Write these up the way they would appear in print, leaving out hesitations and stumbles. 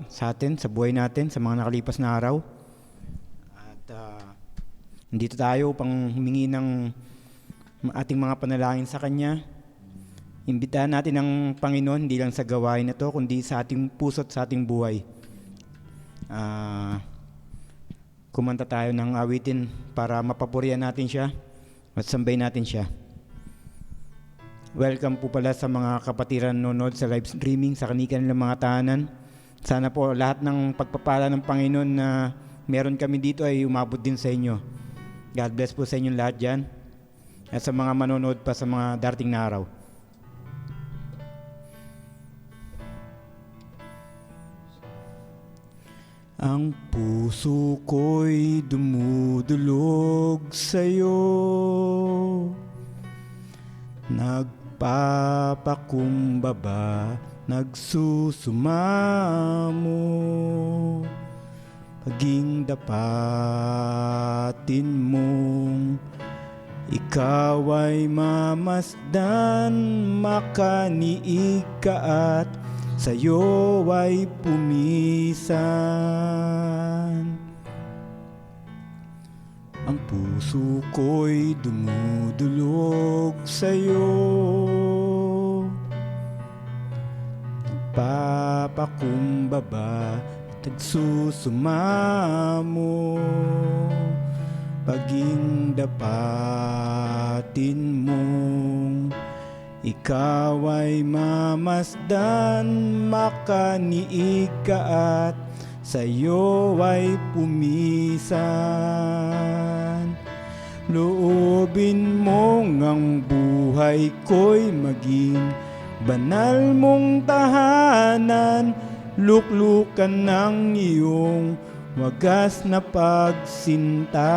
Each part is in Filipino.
sa atin, sa buhay natin, sa mga nakalipas na araw. At nandito tayo upang humingi ng ating mga panalangin sa Kanya. Imbitahan natin ang Panginoon hindi lang sa gawain na to, kundi sa ating puso at sa ating buhay. Kumanta tayo ng awitin para mapapurihan natin siya at sambay natin siya. Welcome po pala sa mga kapatiran nanonood sa live streaming sa kanilang mga tahanan. Sana po lahat ng pagpapala ng Panginoon na meron kami dito ay umabot din sa inyo. God bless po sa inyong lahat dyan. At sa mga manonood pa sa mga darating na araw. Ang puso ko'y dumudulog sa'yo, nagpapakumbaba, nagsusumamo, paging dapatin mong ikaw ay mamasdan, makaniig ka at sa'yo ay pumisan. Ang puso ko'y dumudulog sa'yo, nagpapakumbaba, nagsusumamo, paging dapatin mong ikaw ay mamasdan, makaniig ka at sa'yo ay pumisan. Loobin mong ang buhay ko'y maging banal mong tahanan, luklukan ng iyong wagas na pagsinta.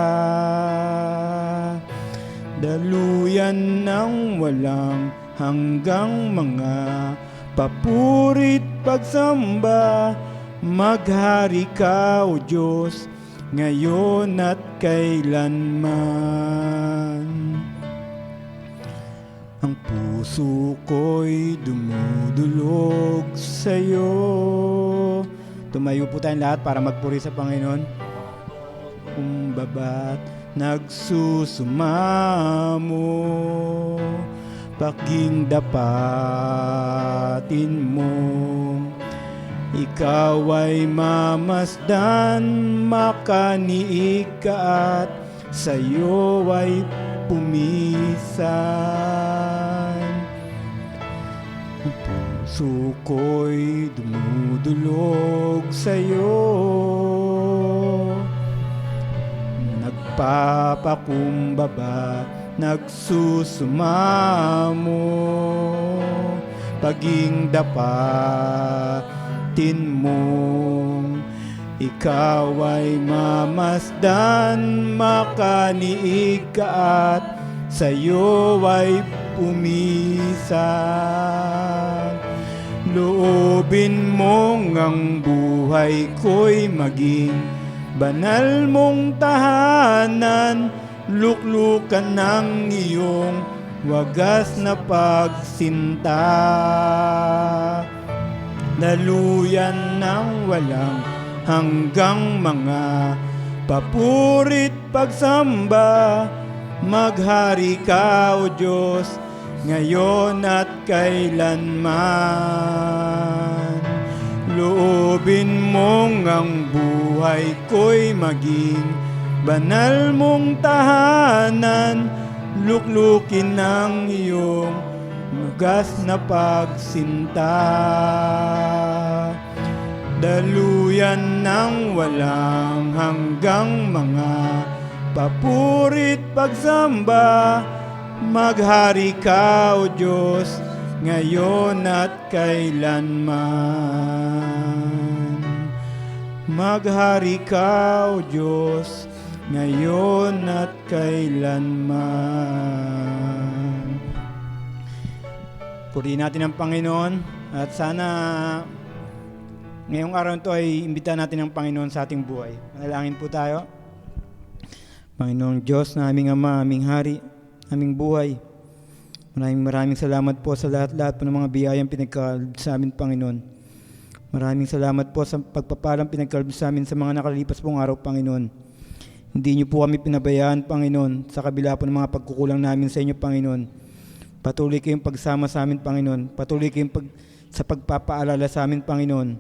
Daluyan ng walang hanggang mga papurit pagsamba, maghari ka o Diyos ngayon at kailanman. Ang puso ko'y dumudulog sa'yo. Tumayo po tayong lahat para magpuri sa Panginoon. Kumbaba't nagsusumamo, paging dapatin mo, ikaw ay mamasdan, makaniig ka at sa'yo ay pumisan. Ang puso ko'y dumudulog sa'yo, nagpapakumbaba, nagsusumamo, paging dapatin mong ikaw ay mamasdan, makaniig ka at sa'yo ay pumisan. Loobin mong ang buhay ko'y maging banal mong tahanan, luklukan ng iyong wagas na pagsinta. Daluyan ng walang hanggang mga papurit pagsamba, maghari ka o Diyos ngayon at kailanman. Loobin mong ang buhay ko'y maging banal mong tahanan, luklukin ng iyong wagas na pagsinta. Daluyan ng walang hanggang mga papurit pagsamba, maghari ka o Diyos ngayon at kailanman. Maghari ka o Diyos ngayon at kailanman. Purihin natin ang Panginoon at sana ngayong araw ito ay imbitahan natin ang Panginoon sa ating buhay. Manalangin po tayo. Panginoong Diyos na aming Ama, aming Hari, aming buhay. Maraming salamat po sa lahat-lahat po ng mga biyayang pinagkaloob sa amin, Panginoon. Maraming salamat po sa pagpapalang pinagkaloob sa amin sa mga nakalipas pong araw, Panginoon. Hindi niyo po kami pinabayaan, Panginoon, sa kabila po ng mga pagkukulang namin sa inyo, Panginoon. Patuloy kayong pagsama sa amin, Panginoon. Patuloy kayong sa pagpapaalala sa amin, Panginoon.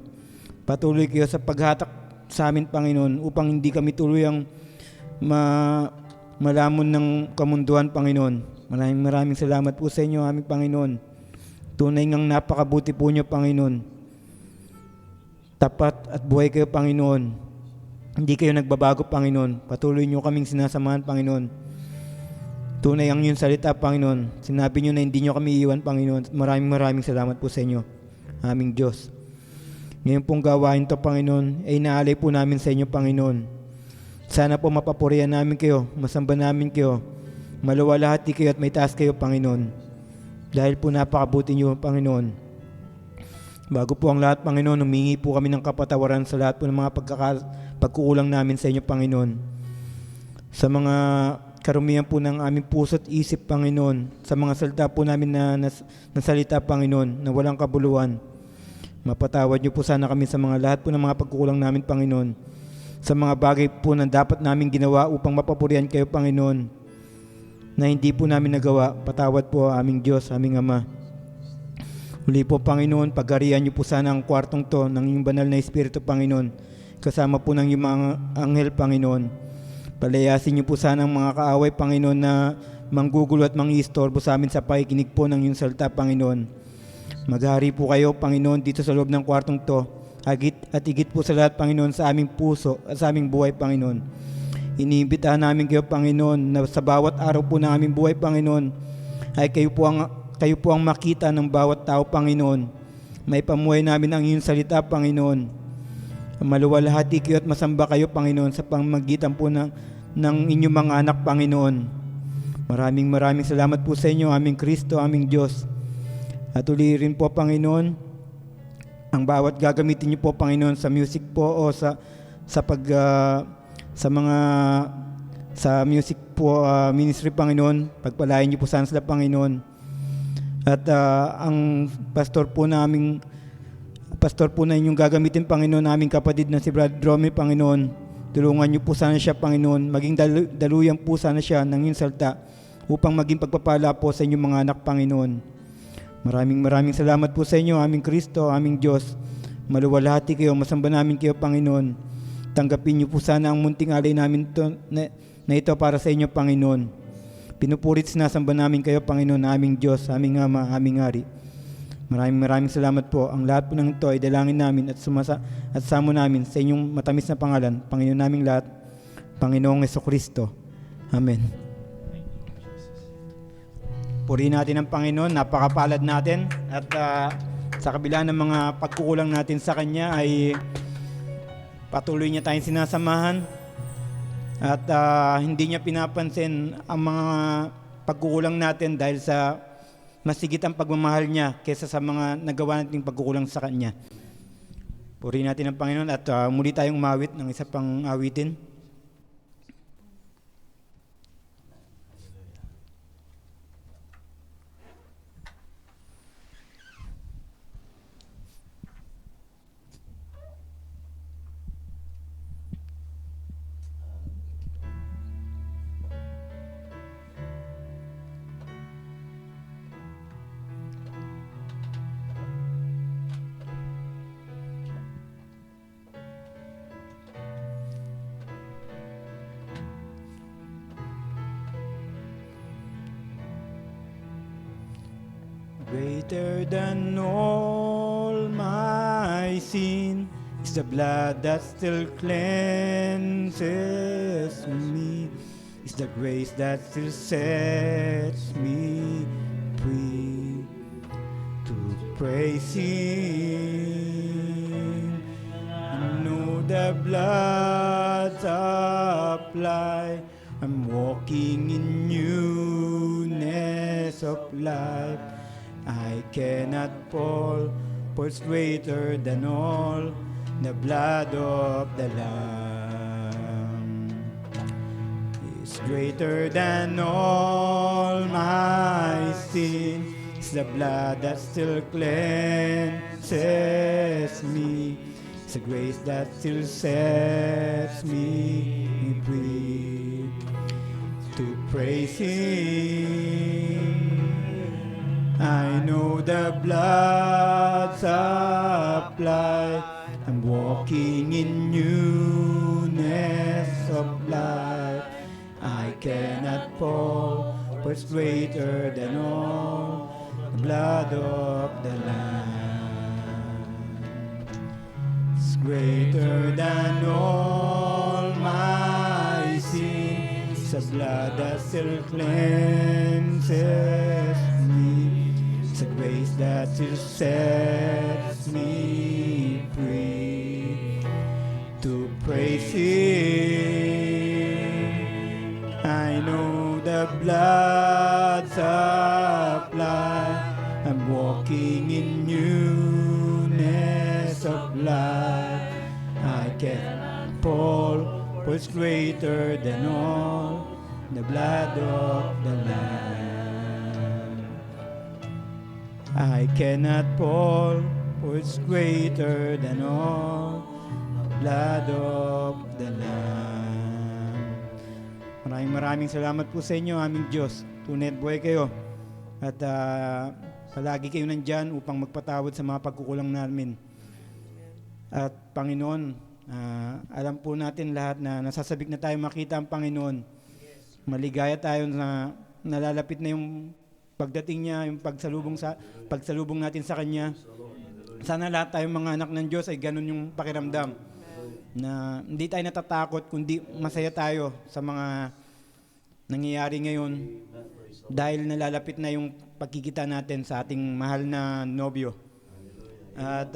Patuloy kayo sa paghatak sa amin, Panginoon, upang hindi kami tuluyang malamon ng kamunduan, Panginoon. Maraming salamat po sa inyo, aming Panginoon. Tunay ngang napakabuti po niyo, Panginoon. Tapat at buhay kayo, Panginoon. Hindi kayo nagbabago, Panginoon. Patuloy niyo kaming sinasamahan, Panginoon. Tunay ang iyong salita, Panginoon. Sinabi niyo na hindi niyo kami iiwan, Panginoon. Maraming salamat po sa inyo, aming Diyos. Ngayon pong gawain to, Panginoon, ay inaalay po namin sa inyo, Panginoon. Sana po mapapurihan namin kayo, masamba namin kayo, maluwalhati kayo at may taas kayo, Panginoon. Dahil po napakabuti niyo, Panginoon. Bago po ang lahat, Panginoon, humingi po kami ng kapatawaran sa lahat po ng mga pagkukulang namin sa inyo, Panginoon. Sa mga karumihan po ng aming puso at isip, Panginoon. Sa mga salita po namin na salita, Panginoon, na walang kabuluhan. Mapatawad niyo po sana kami sa mga lahat po ng mga pagkukulang namin, Panginoon. Sa mga bagay po na dapat namin ginawa upang mapapurihan kayo, Panginoon, na hindi po namin nagawa. Patawad po, aming Diyos, aming Ama. Huli po, Panginoon, pagharian niyo po sana ang kwartong to ng iyong banal na Espiritu, Panginoon. Kasama po ng iyong mga anghel, Panginoon. Palayasin niyo po sana ang mga kaaway, Panginoon, na manggugulo at mangistorbo sa amin sa pakikinig po ng iyong salita, Panginoon. Maghari po kayo, Panginoon, dito sa loob ng kwartong to. At higit po sa lahat, Panginoon, sa aming puso at sa aming buhay, Panginoon. Iniimbitahan namin kayo, Panginoon, na sa bawat araw po ng aming buhay, Panginoon, ay kayo po ang makita ng bawat tao, Panginoon. May pamuhay namin ang iyong salita, Panginoon. Maluwalhati kayo at masamba kayo, Panginoon, sa pamamagitan po ng inyong mga anak, Panginoon. Maraming salamat po sa inyo, aming Kristo, aming Diyos. At uli rin po, Panginoon, ang bawat gagamitin niyo po, Panginoon, sa music po o sa music po ministry, Panginoon. Pagpalain niyo po sana sila, Panginoon. At ang pastor po na inyong gagamitin, Panginoon, aming kapatid na si Brad Romy, Panginoon. Tulungan niyo po sana siya, Panginoon. Maging daluyan po sana siya ng iyong salita upang maging pagpapala po sa inyong mga anak, Panginoon. Maraming salamat po sa inyo, aming Kristo, aming Diyos. Maluwalhati kayo, masamba namin kayo, Panginoon. Tanggapin niyo po sana ang munting alay namin na ito para sa inyo, Panginoon. Pinupurit sinasamba namin kayo, Panginoon, aming Diyos, aming Ama, aming Hari. Maraming salamat po. Ang lahat po ng ito ay dalangin namin at samo namin sa inyong matamis na pangalan, Panginoon naming lahat, Panginoong Jesucristo. Amen. Purihin natin ang Panginoon, napakapalad natin at sa kabila ng mga pagkukulang natin sa Kanya ay patuloy niya tayong sinasamahan. At hindi niya pinapansin ang mga pagkukulang natin dahil sa masigit ang pagmamahal niya kaysa sa mga nagawa nating pagkukulang sa Kanya. Purihin natin ang Panginoon at muli tayong umawit ng isa pang awitin. Greater than all my sin is the blood that still cleanses me, is the grace that still sets me free to praise Him. I know the blood's applied, I'm walking in newness of life. I cannot fall, for it's greater than all the blood of the Lamb. It's greater than all my sin, it's It's the blood that still cleanses me. It's the grace that still sets me free. To praise Him, I know the blood's applied. I'm walking in newness of life. I cannot fall, for it's greater than all the blood of the Lamb. It's greater than all my sins. It's the blood that still cleanses me. It's a grace that still sets me free. To praise Him, I know the blood's applied. I'm walking in newness of life. I can't fall, for it's greater than all the blood of the Lamb. I cannot fall, for it's greater than all the blood of the Lamb. Maraming salamat po sa inyo, aming Diyos. Tunay at buhay kayo. At palagi kayo nandyan upang magpatawad sa mga pagkukulang namin. At Panginoon, alam po natin lahat na nasasabik na tayo makita ang Panginoon. Maligaya tayo na nalalapit na yung pagdating niya, yung pagsalubong natin sa Kanya. Sana lahat tayong mga anak ng Diyos ay ganun yung pakiramdam. Na hindi tayo natatakot, kundi masaya tayo sa mga nangyayari ngayon dahil nalalapit na yung pagkikita natin sa ating mahal na nobyo. At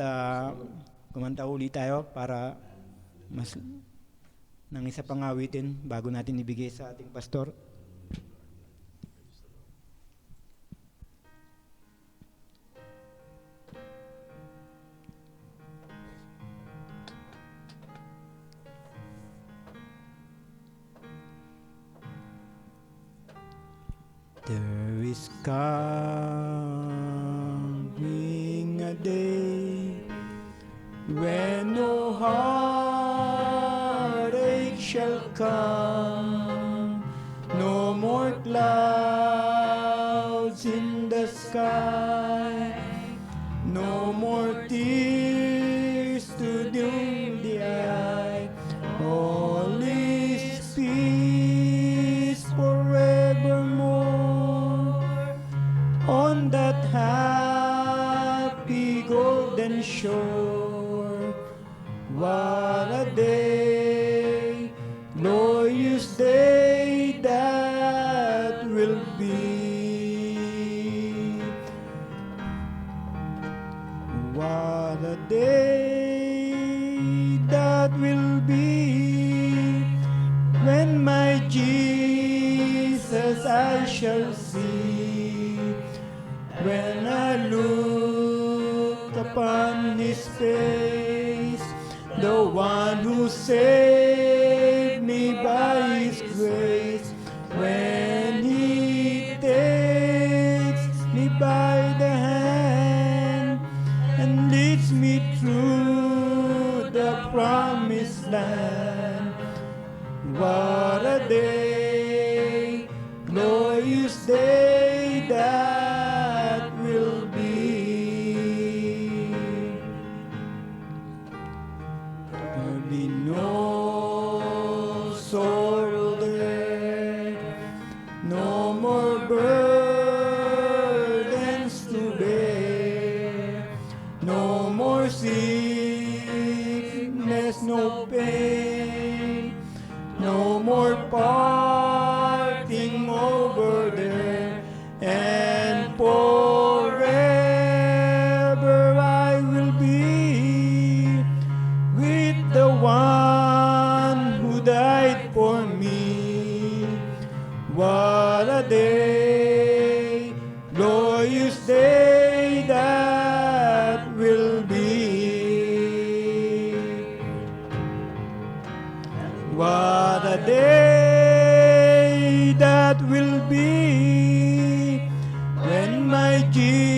kumanta uli tayo para mas nang isa pang awitin bago natin ibigay sa ating pastor. There is coming a day when no heartache shall come, no more clouds in the sky, no more tears to dim the eye. All is peace forevermore on that happy golden shore. What a day, glorious day that will be. What a day that will be when my Jesus I shall see. When I look upon His face, the one who saved me by His grace, when He takes me by the hand and leads me through the promised land. What a day, glorious day that will be. There'll be no sorrow there, no more burdens to bear, no more sickness, no pain, no more parting over there, and forever I will be with the one who died for me. What a day, glorious day that will be. What a day that will be when my Jesus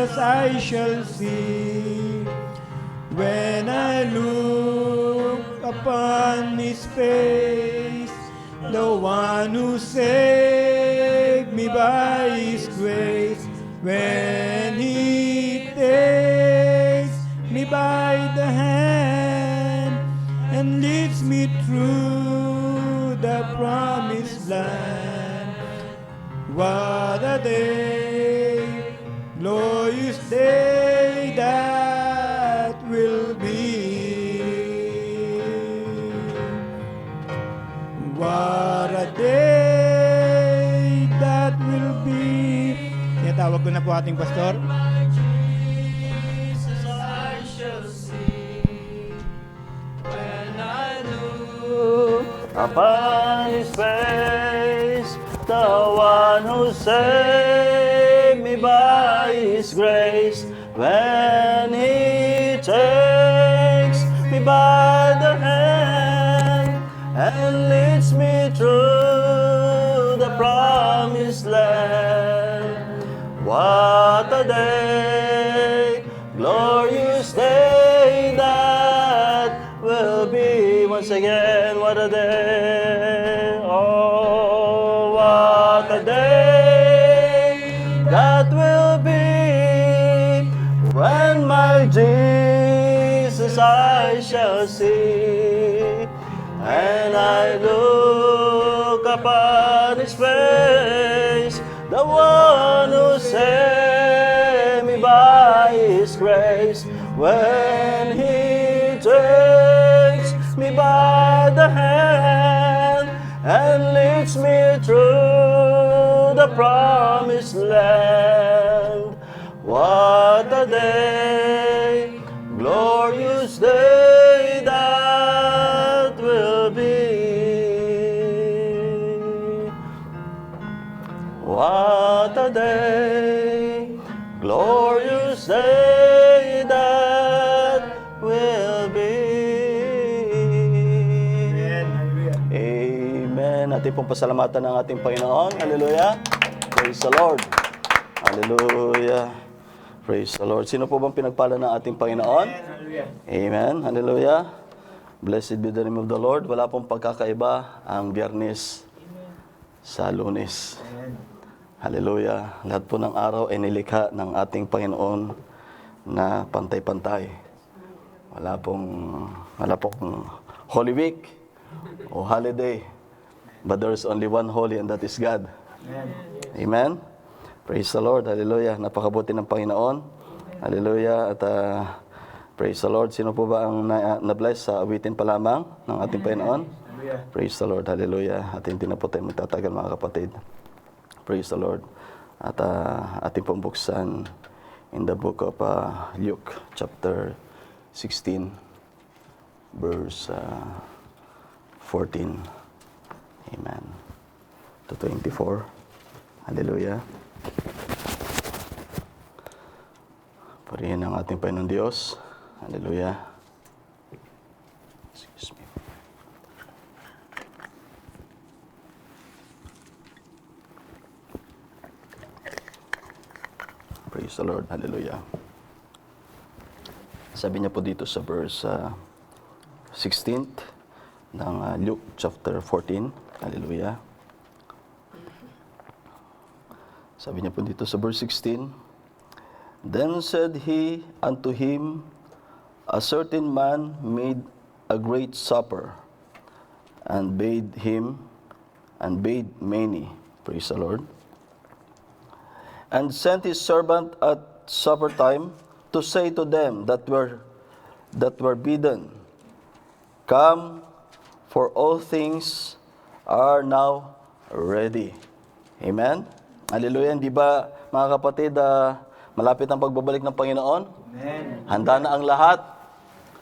Jesus I shall see. When I look upon His face, the one who saved me by His grace, when He takes me by the hand and leads me through the promised land. What a day, glorious day that will be. What a day that will be. Tinatawag ko na po ating pastor. Jesus I shall see when I look upon His face, the one who saved me by His grace, when He takes me by the hand and leads me through the promised land. What a day, glorious day that will be. Once again, what a day. Oh, what a day that will be when my Jesus I shall see. And I look upon His face, the one who saved me by His grace, when He takes me by the hand and leads me through the promised land. What a day, glorious day that will be. What a day, glorious day that will be. Amen. Ating pong pasalamatan ng ating Panginoon. Hallelujah. Praise the Lord. Hallelujah. Praise the Lord. Sino po bang pinagpala ng ating Panginoon? Amen. Hallelujah. Blessed be the name of the Lord. Wala pong pagkakaiba ang Biyernes sa Lunes. Hallelujah. Lahat po ng araw ay nilikha ng ating Panginoon na pantay-pantay. Wala pong Holy Week o holiday. But there is only one holy and that is God. Amen. Praise the Lord. Hallelujah. Napakabuti ng Panginoon. Hallelujah. At praise the Lord. Sino po ba ang na-bless sa awitin pa lamang ng ating Panginoon? Praise the Lord. Hallelujah. At hindi na po tayo magtatagal, mga kapatid. Praise the Lord. At ating pong buksan in the book of Luke, chapter 16, verse 14. Amen. To 24. Hallelujah. Purihin ang ating Panginoon Diyos. Hallelujah. Excuse me. Praise the Lord. Hallelujah. Sabi niya po dito sa verse 16th ng Luke chapter 14. Hallelujah. Sabi niya po dito sa verse 16, Then said he unto him, A certain man made a great supper, and bade many, praise the Lord, and sent his servant at supper time to say to them that were bidden, Come, for all things are now ready. Amen? Hallelujah. Di ba, mga kapatid, malapit ang pagbabalik ng Panginoon? Amen. Handa na ang lahat?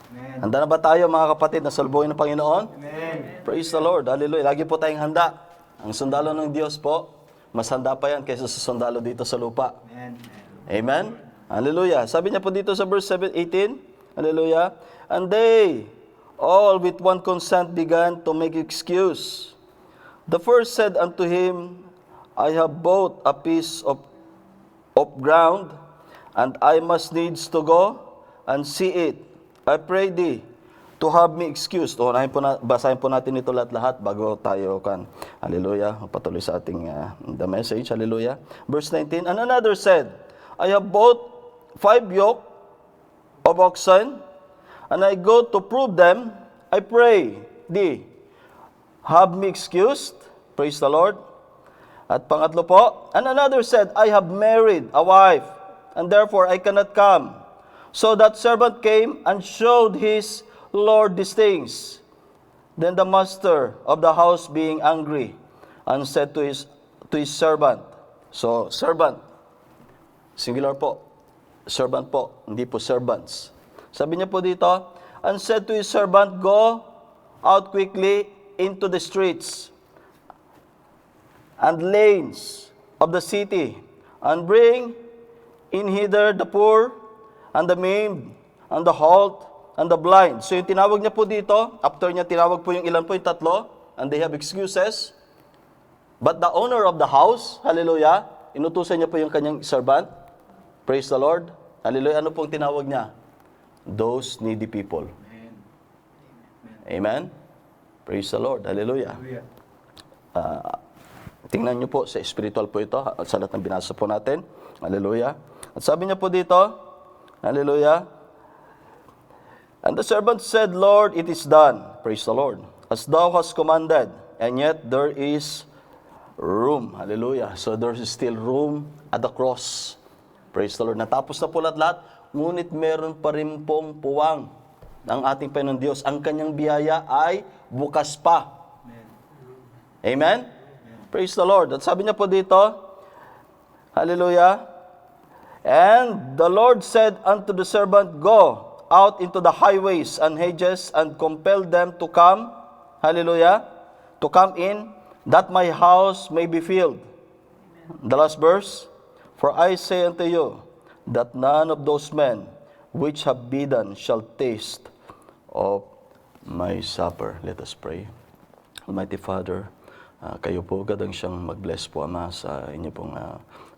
Amen. Handa na ba tayo, mga kapatid, na salubungin ng Panginoon? Amen. Praise the Lord. Hallelujah. Lagi po tayong handa. Ang sundalo ng Diyos po, mas handa pa yan kaysa sa sundalo dito sa lupa. Amen. Amen? Hallelujah. Sabi niya po dito sa verse 18, hallelujah, And they all with one consent began to make excuse. The first said unto him, I have bought a piece of ground, and I must needs to go and see it. I pray thee to have me excused. Basahin po natin ito lahat bago tayo kan. Hallelujah. Patuloy sa ating the message. Hallelujah. Verse 19, and another said, I have bought 5 yoke of oxen, and I go to prove them. I pray thee, have me excused. Praise the Lord. At pangatlo po, and another said, I have married a wife, and therefore I cannot come. So that servant came and showed his Lord these things. Then the master of the house being angry, and said to his servant. So, servant, singular po. Servant po, hindi po servants. Sabi niya po dito, and said to his servant, go out quickly into the streets and lanes of the city, and bring in hither the poor, and the maimed, and the halt, and the blind. So yung tinawag niya po dito, after niya tinawag po yung ilan po, yung tatlo, and they have excuses. But the owner of the house, hallelujah, inutusan niya po yung kanyang servant. Praise the Lord. Hallelujah. Ano pong tinawag niya? Those needy people. Amen. Praise the Lord. Hallelujah. Tingnan niyo po, sa spiritual po ito, sa lahat ng binasa po natin. Hallelujah. At sabi niya po dito, hallelujah, and the servant said, Lord, it is done. Praise the Lord. As thou hast commanded, and yet there is room. Hallelujah. So there is still room at the cross. Praise the Lord. Natapos na po lahat, ngunit meron pa rin pong puwang ng ating Panginoon Diyos. Ang kanyang biyaya ay bukas pa. Amen? Praise the Lord. At sabi niya po dito, hallelujah, and the Lord said unto the servant, go out into the highways and hedges, and compel them to come, hallelujah, to come in, that my house may be filled. The last verse, for I say unto you, that none of those men which have bidden shall taste of my supper. Let us pray. Almighty Father, kayo po, gadang siyang mag-bless po, Ama, sa inyo pong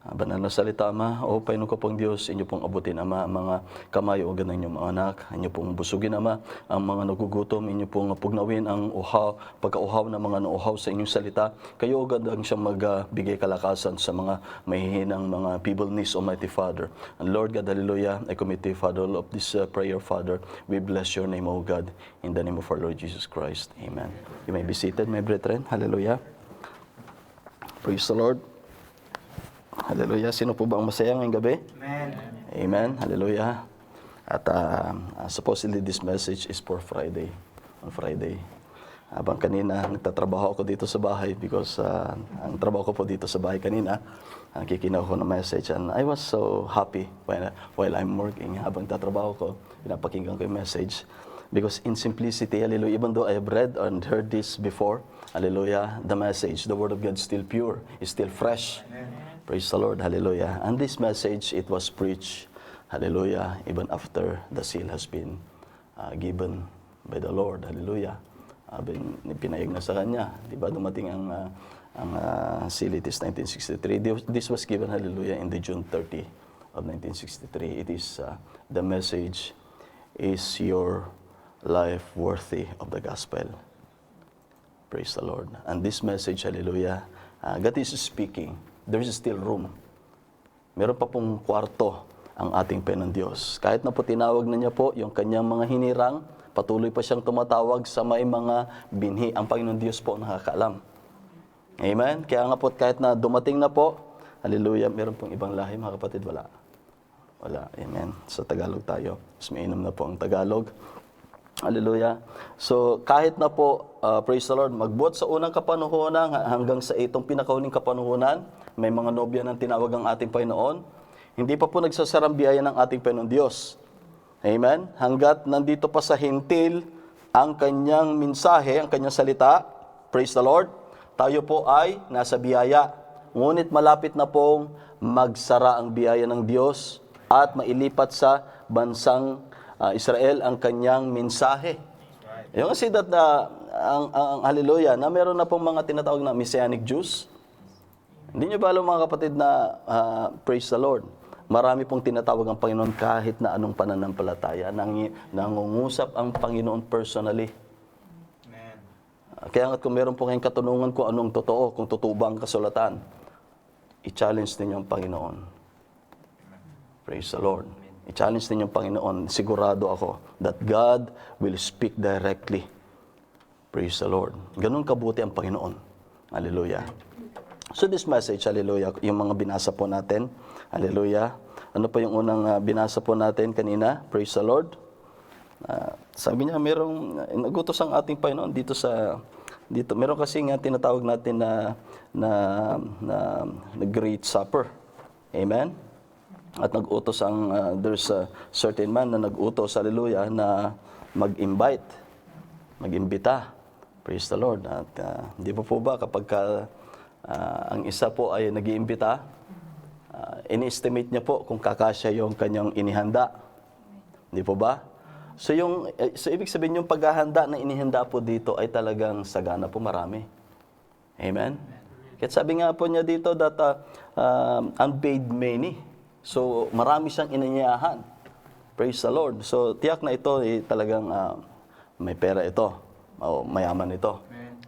banal na salita, Ama. O Panginoon ko pong Diyos, inyo pong abutin, Ama, ang mga kamay o ganang inyong mga anak. Inyo pong busugin, Ama, ang mga nagugutom. Inyo pong pugnawin ang uhaw, pagkauhaw ng mga nauhaw sa inyong salita. Kayo, gadang siyang magbigay kalakasan sa mga mahihinang mga feebleness, Almighty Father. And Lord God, hallelujah, I commit to you, Father, all of this prayer, Father. We bless your name, O God, in the name of our Lord Jesus Christ. Amen. You may be seated, my brethren. Hallelujah. Praise the Lord. Hallelujah. Sino po ba ang masaya ngayong gabi? Amen. Amen. Hallelujah. At supposedly this message is for Friday. On Friday. Habang kanina, nagtatrabaho ako dito sa bahay because ang trabaho ko po dito sa bahay kanina, kikinaw ko ng message. And I was so happy while I'm working. Habang tatrabaho ko, pinapakinggan ko yung message. Because in simplicity, hallelujah, even though I have read and heard this before, hallelujah, the message, the Word of God is still pure, is still fresh. Amen. Praise the Lord, hallelujah. And this message, it was preached, hallelujah, even after the seal has been given by the Lord, hallelujah. Pinayag na sa Kanya, di ba, dumating ang seal, it is 1963. This was given, hallelujah, in the June 30 of 1963. It is, the message is your life worthy of the gospel. Praise the Lord. And this message, hallelujah, God is speaking. There is still room. Meron pa pong kwarto ang ating Panginoon Diyos. Kahit na po tinawag na niya po yung kanyang mga hinirang, patuloy pa siyang tumatawag sa may mga binhi. Ang Panginoon Diyos po nakakaalam. Amen? Kaya nga po, kahit na dumating na po, hallelujah, meron pong ibang lahi, mga kapatid, wala. Wala. Amen. Sa Tagalog tayo. Mas mainam na po ang Tagalog. Hallelujah. So, kahit na po, praise the Lord, magbuot sa unang kapanuhunan hanggang sa itong pinakahuling kapanuhunan, may mga nobya ng tinawag ang ating Panginoon, hindi pa po nagsasarang biyaya ng ating Panginoon Diyos. Amen? Hanggat nandito pa sa hintil ang kanyang mensahe, ang kanyang salita, praise the Lord, tayo po ay nasa biyaya. Ngunit malapit na pong magsara ang biyaya ng Diyos at mailipat sa bansang Israel ang kanyang mensahe. Yung kasi that ang hallelujah, na meron na pong mga tinatawag na Messianic Jews. Hindi nyo ba alam, mga kapatid, na praise the Lord, marami pong tinatawag ang Panginoon kahit na anong pananampalataya. Nangungusap ang Panginoon personally. Kaya nga kung meron po kayong katanungan kung anong totoo, kung totoo ba ang kasulatan, i-challenge ninyo ang Panginoon. Praise the Lord. I-challenge ninyo ang Panginoon. Sigurado ako that God will speak directly. Praise the Lord. Ganun kabuti ang Panginoon. Hallelujah. So this message, hallelujah, yung mga binasa po natin, hallelujah. Ano pa yung unang binasa po natin kanina? Praise the Lord. Sabi niya, nagutos ang ating Panginoon dito. Meron kasi nga tinatawag natin na Great Supper. Amen? At nag-utos there's a certain man na nag-utos, hallelujah, na mag-imbita. Praise the Lord. At di po ba kapag ang isa po ay nag-iimbita, ini-estimate niya po kung kakasya yung kanyang inihanda. Di po ba? So ibig sabihin yung paghahanda na inihanda po dito ay talagang sagana po marami. Amen? Kaya sabi nga po niya dito that unpaid many. So marami siyang inanyayahan. Praise the Lord. So tiyak na ito talagang may pera ito. O mayaman ito.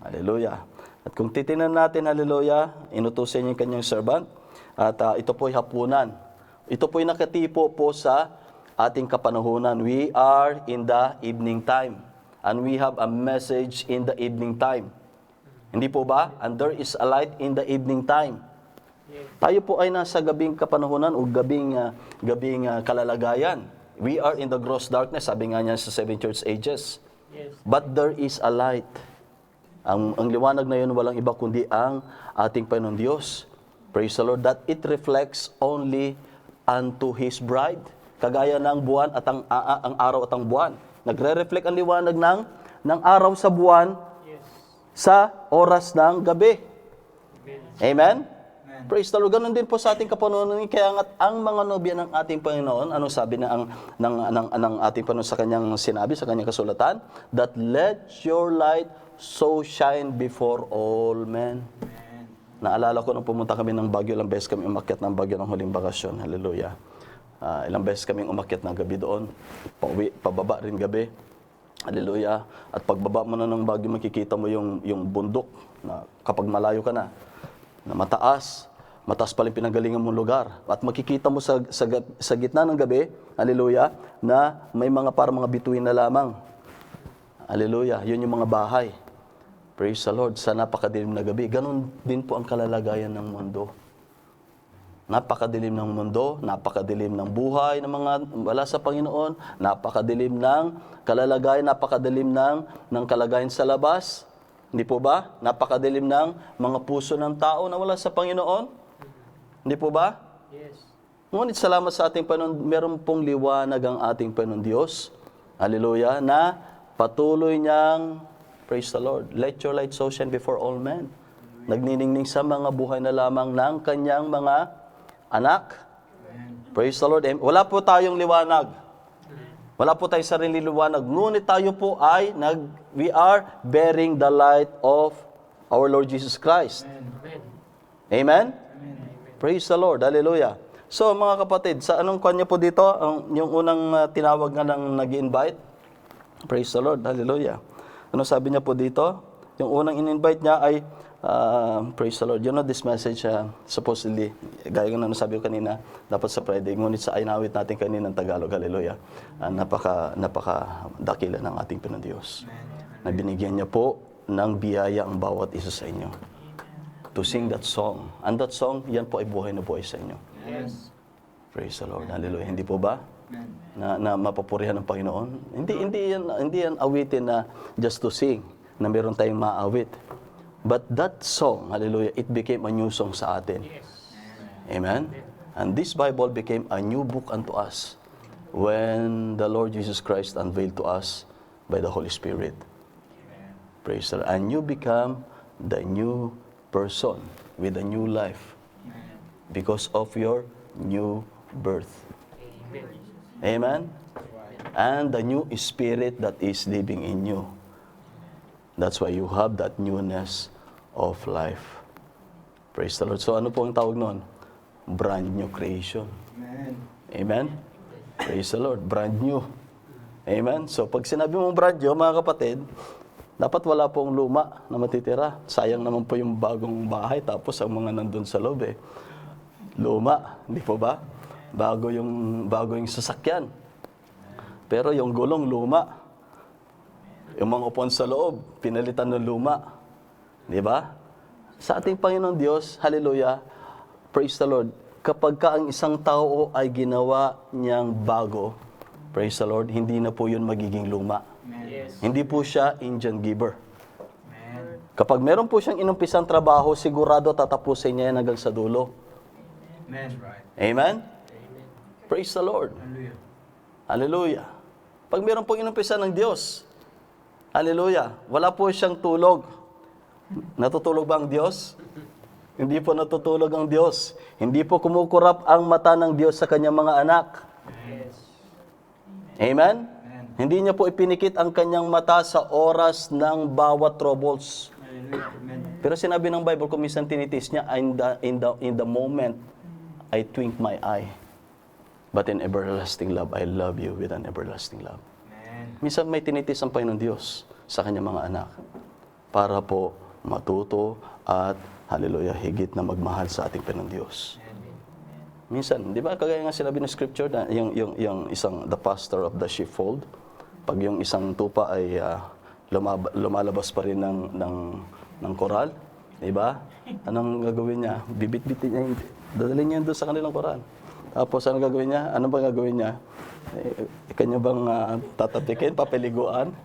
Hallelujah. At kung titingnan natin, hallelujah, inutusin niya yung kanyang servant. At ito po'y hapunan. Ito po'y nakatipo po sa ating kapanahunan. We are in the evening time. And we have a message in the evening time. Hindi po ba? And there is a light in the evening time. Tayo po ay nasa gabing kapanahunan o gabing kalalagayan. We are in the gross darkness, sabi nga niya sa 7 church ages. But there is a light. Ang liwanag na yun walang iba kundi ang ating Panginoon Diyos. Praise the Lord. That it reflects only unto His bride. Kagaya ng buwan at ang araw at ang buwan. Nagre-reflect ang liwanag ng araw sa buwan sa oras ng gabi. Amen? Praise the Lord. Ganun din po sa ating kapanahunan. Kaya nga ang mga nobya ng ating Panginoon, ano sabi ng ating Panginoon sa kanyang sinabi, sa kanyang kasulatan? That let your light so shine before all men. Naalala ko nung pumunta kami ng Baguio, ilang beses kami umakyat ng Baguio ng huling bakasyon. Hallelujah. Ilang beses kami umakyat ng gabi doon. Pababa rin gabi. Hallelujah. At pagbaba mo na ng Baguio, makikita mo yung bundok na kapag malayo ka na mataas pa rin pinanggalingan mong lugar. At makikita mo sa gitna ng gabi, hallelujah, na may parang mga bituin na lamang. Hallelujah, yun yung mga bahay. Praise the Lord, sa napakadilim na gabi. Ganon din po ang kalalagayan ng mundo. Napakadilim ng mundo, napakadilim ng buhay ng mga wala sa Panginoon, napakadilim ng kalalagayan, napakadilim ng kalagayan sa labas. Hindi po ba? Napakadilim ng mga puso ng tao na wala sa Panginoon. Hindi po ba? Yes. Ngunit salamat sa ating Panginoon, meron pong liwanag ang ating Panginoon Diyos. Hallelujah. Na patuloy niyang, praise the Lord, let your light so shine before all men. Nagniningning sa mga buhay na lamang ng kanyang mga anak. Praise the Lord. Wala po tayong liwanag. Wala po tayong sarili liwanag. Ngunit tayo po ay we are bearing the light of our Lord Jesus Christ. Amen? Praise the Lord. Hallelujah. So mga kapatid, sa anong kanya po dito? Yung unang tinawag nga ng nag-invite? Praise the Lord. Hallelujah. Ano sabi niya po dito? Yung unang in-invite niya ay, praise the Lord. You know this message, supposedly, gaya ng sabi ko kanina, dapat sa Friday, ngunit sa inawit natin kanina ng Tagalog. Hallelujah. Napaka dakila ng ating Panginoon Diyos. Na binigyan niya po ng biyaya ang bawat isa sa inyo. To sing that song. And that song, yan po ay buhay na buhay sa inyo. Yes. Praise the Lord. Hallelujah. Hindi po ba? Na mapapurihan ng Panginoon. Hindi yan awitin na just to sing, na meron tayong maawit. But that song, hallelujah, it became a new song sa atin. Yes. Amen? And this Bible became a new book unto us when the Lord Jesus Christ unveiled to us by the Holy Spirit. Praise the Lord. And you become the new person with a new life because of your new birth. Amen? And the new spirit that is living in you. That's why you have that newness of life. Praise the Lord. So ano po ang tawag noon? brand new creation. Amen. Amen? Praise the Lord. Brand new. Amen? So, pag sinabi mong brand new, mga kapatid, dapat wala pong luma na matitira. Sayang naman po yung bagong bahay, tapos ang mga nandun sa loob luma. Hindi po ba? Bago yung sasakyan. Pero yung gulong, luma. Yung mga upuan sa loob, pinalitan ng luma. Di ba? Sa ating Panginoon Diyos, hallelujah, praise the Lord, kapag ka ang isang tao ay ginawa niyang bago, praise the Lord, hindi na po yun magiging luma. Yes. Hindi po siya Indian giver. Amen. Kapag meron po siyang inumpisang trabaho, sigurado tatapusin niya yan hanggang sa dulo. Amen. Right. Amen? Praise the Lord. Hallelujah. Hallelujah. Pag meron pong inumpisa ng Diyos, hallelujah, wala po siyang tulog. Natutulog ba ang Diyos? Hindi po natutulog ang Diyos. Hindi po kumukurap ang mata ng Diyos sa kanyang mga anak. Yes. Amen? Hindi niya po ipinikit ang kanyang mata sa oras ng bawat troubles. Hallelujah. Amen. Pero sinabi ng Bible, kung minsan tinitis niya, in the moment, I twink my eye. But in everlasting love, I love you with an everlasting love. Amen. Minsan may tinitis ang Panginoon Diyos sa kanyang mga anak para po matuto at, hallelujah, higit na magmahal sa ating Panginoon Diyos. Minsan, di ba, kagaya nga sinabi ng scripture na yung isang, the pastor of the sheepfold, pag yung isang tupa ay lumalabas pa rin ng koral, di ba? Anong gagawin niya? Bibit-bitin niya, dadalhin niya doon sa kanilang koral. Tapos, anong gagawin niya? Ano ba gagawin niya? Kanya bang tatatikin, papeliguan?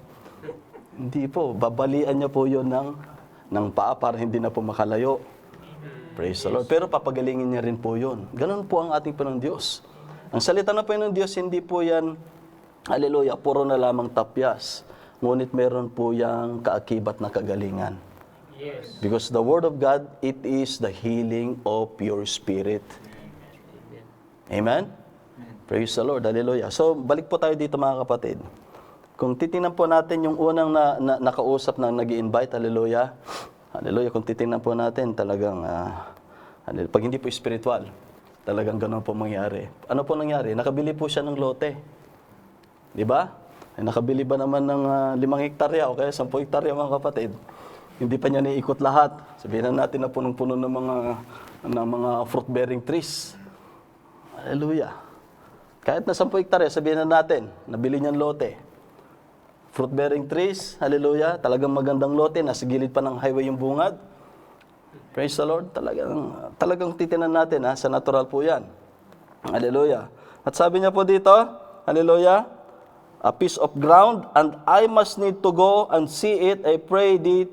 Hindi po, babalian niya po yun ng paa para hindi na po makalayo. Praise the Lord. Pero papagalingin niya rin po yun. Ganun po ang ating Panginoon Diyos. Ang salita ng Panginoon Diyos, hindi po yan, hallelujah, puro na lamang tapyas. Ngunit meron po yang kaakibat na kagalingan. Yes. Because the Word of God, it is the healing of your spirit. Amen? Praise the Lord. Hallelujah. So, balik po tayo dito mga kapatid. Kung titingnan po natin yung unang nakausap na nag-i-invite, hallelujah. Hallelujah. Kung titingnan po natin, talagang, pag hindi po spiritual, talagang ganun po mangyari. Ano po nangyari? Nakabili po siya ng lote. Di ba? Nakabili ba naman ng 5 hektarya o kaya 10 hektarya mga kapatid? Hindi pa niya naiikot lahat. Sabihin na natin na punong-puno ng mga fruit-bearing trees. Hallelujah. Kahit na 10 hektarya, sabihin na natin, nabili niyang lote. Fruit-bearing trees, hallelujah, talagang magandang lote, nasa gilid pa ng highway yung bungad. Praise the Lord, talagang titinan natin, sa natural po yan. Hallelujah. At sabi niya po dito, hallelujah, a piece of ground, and I must need to go and see it, I pray thee,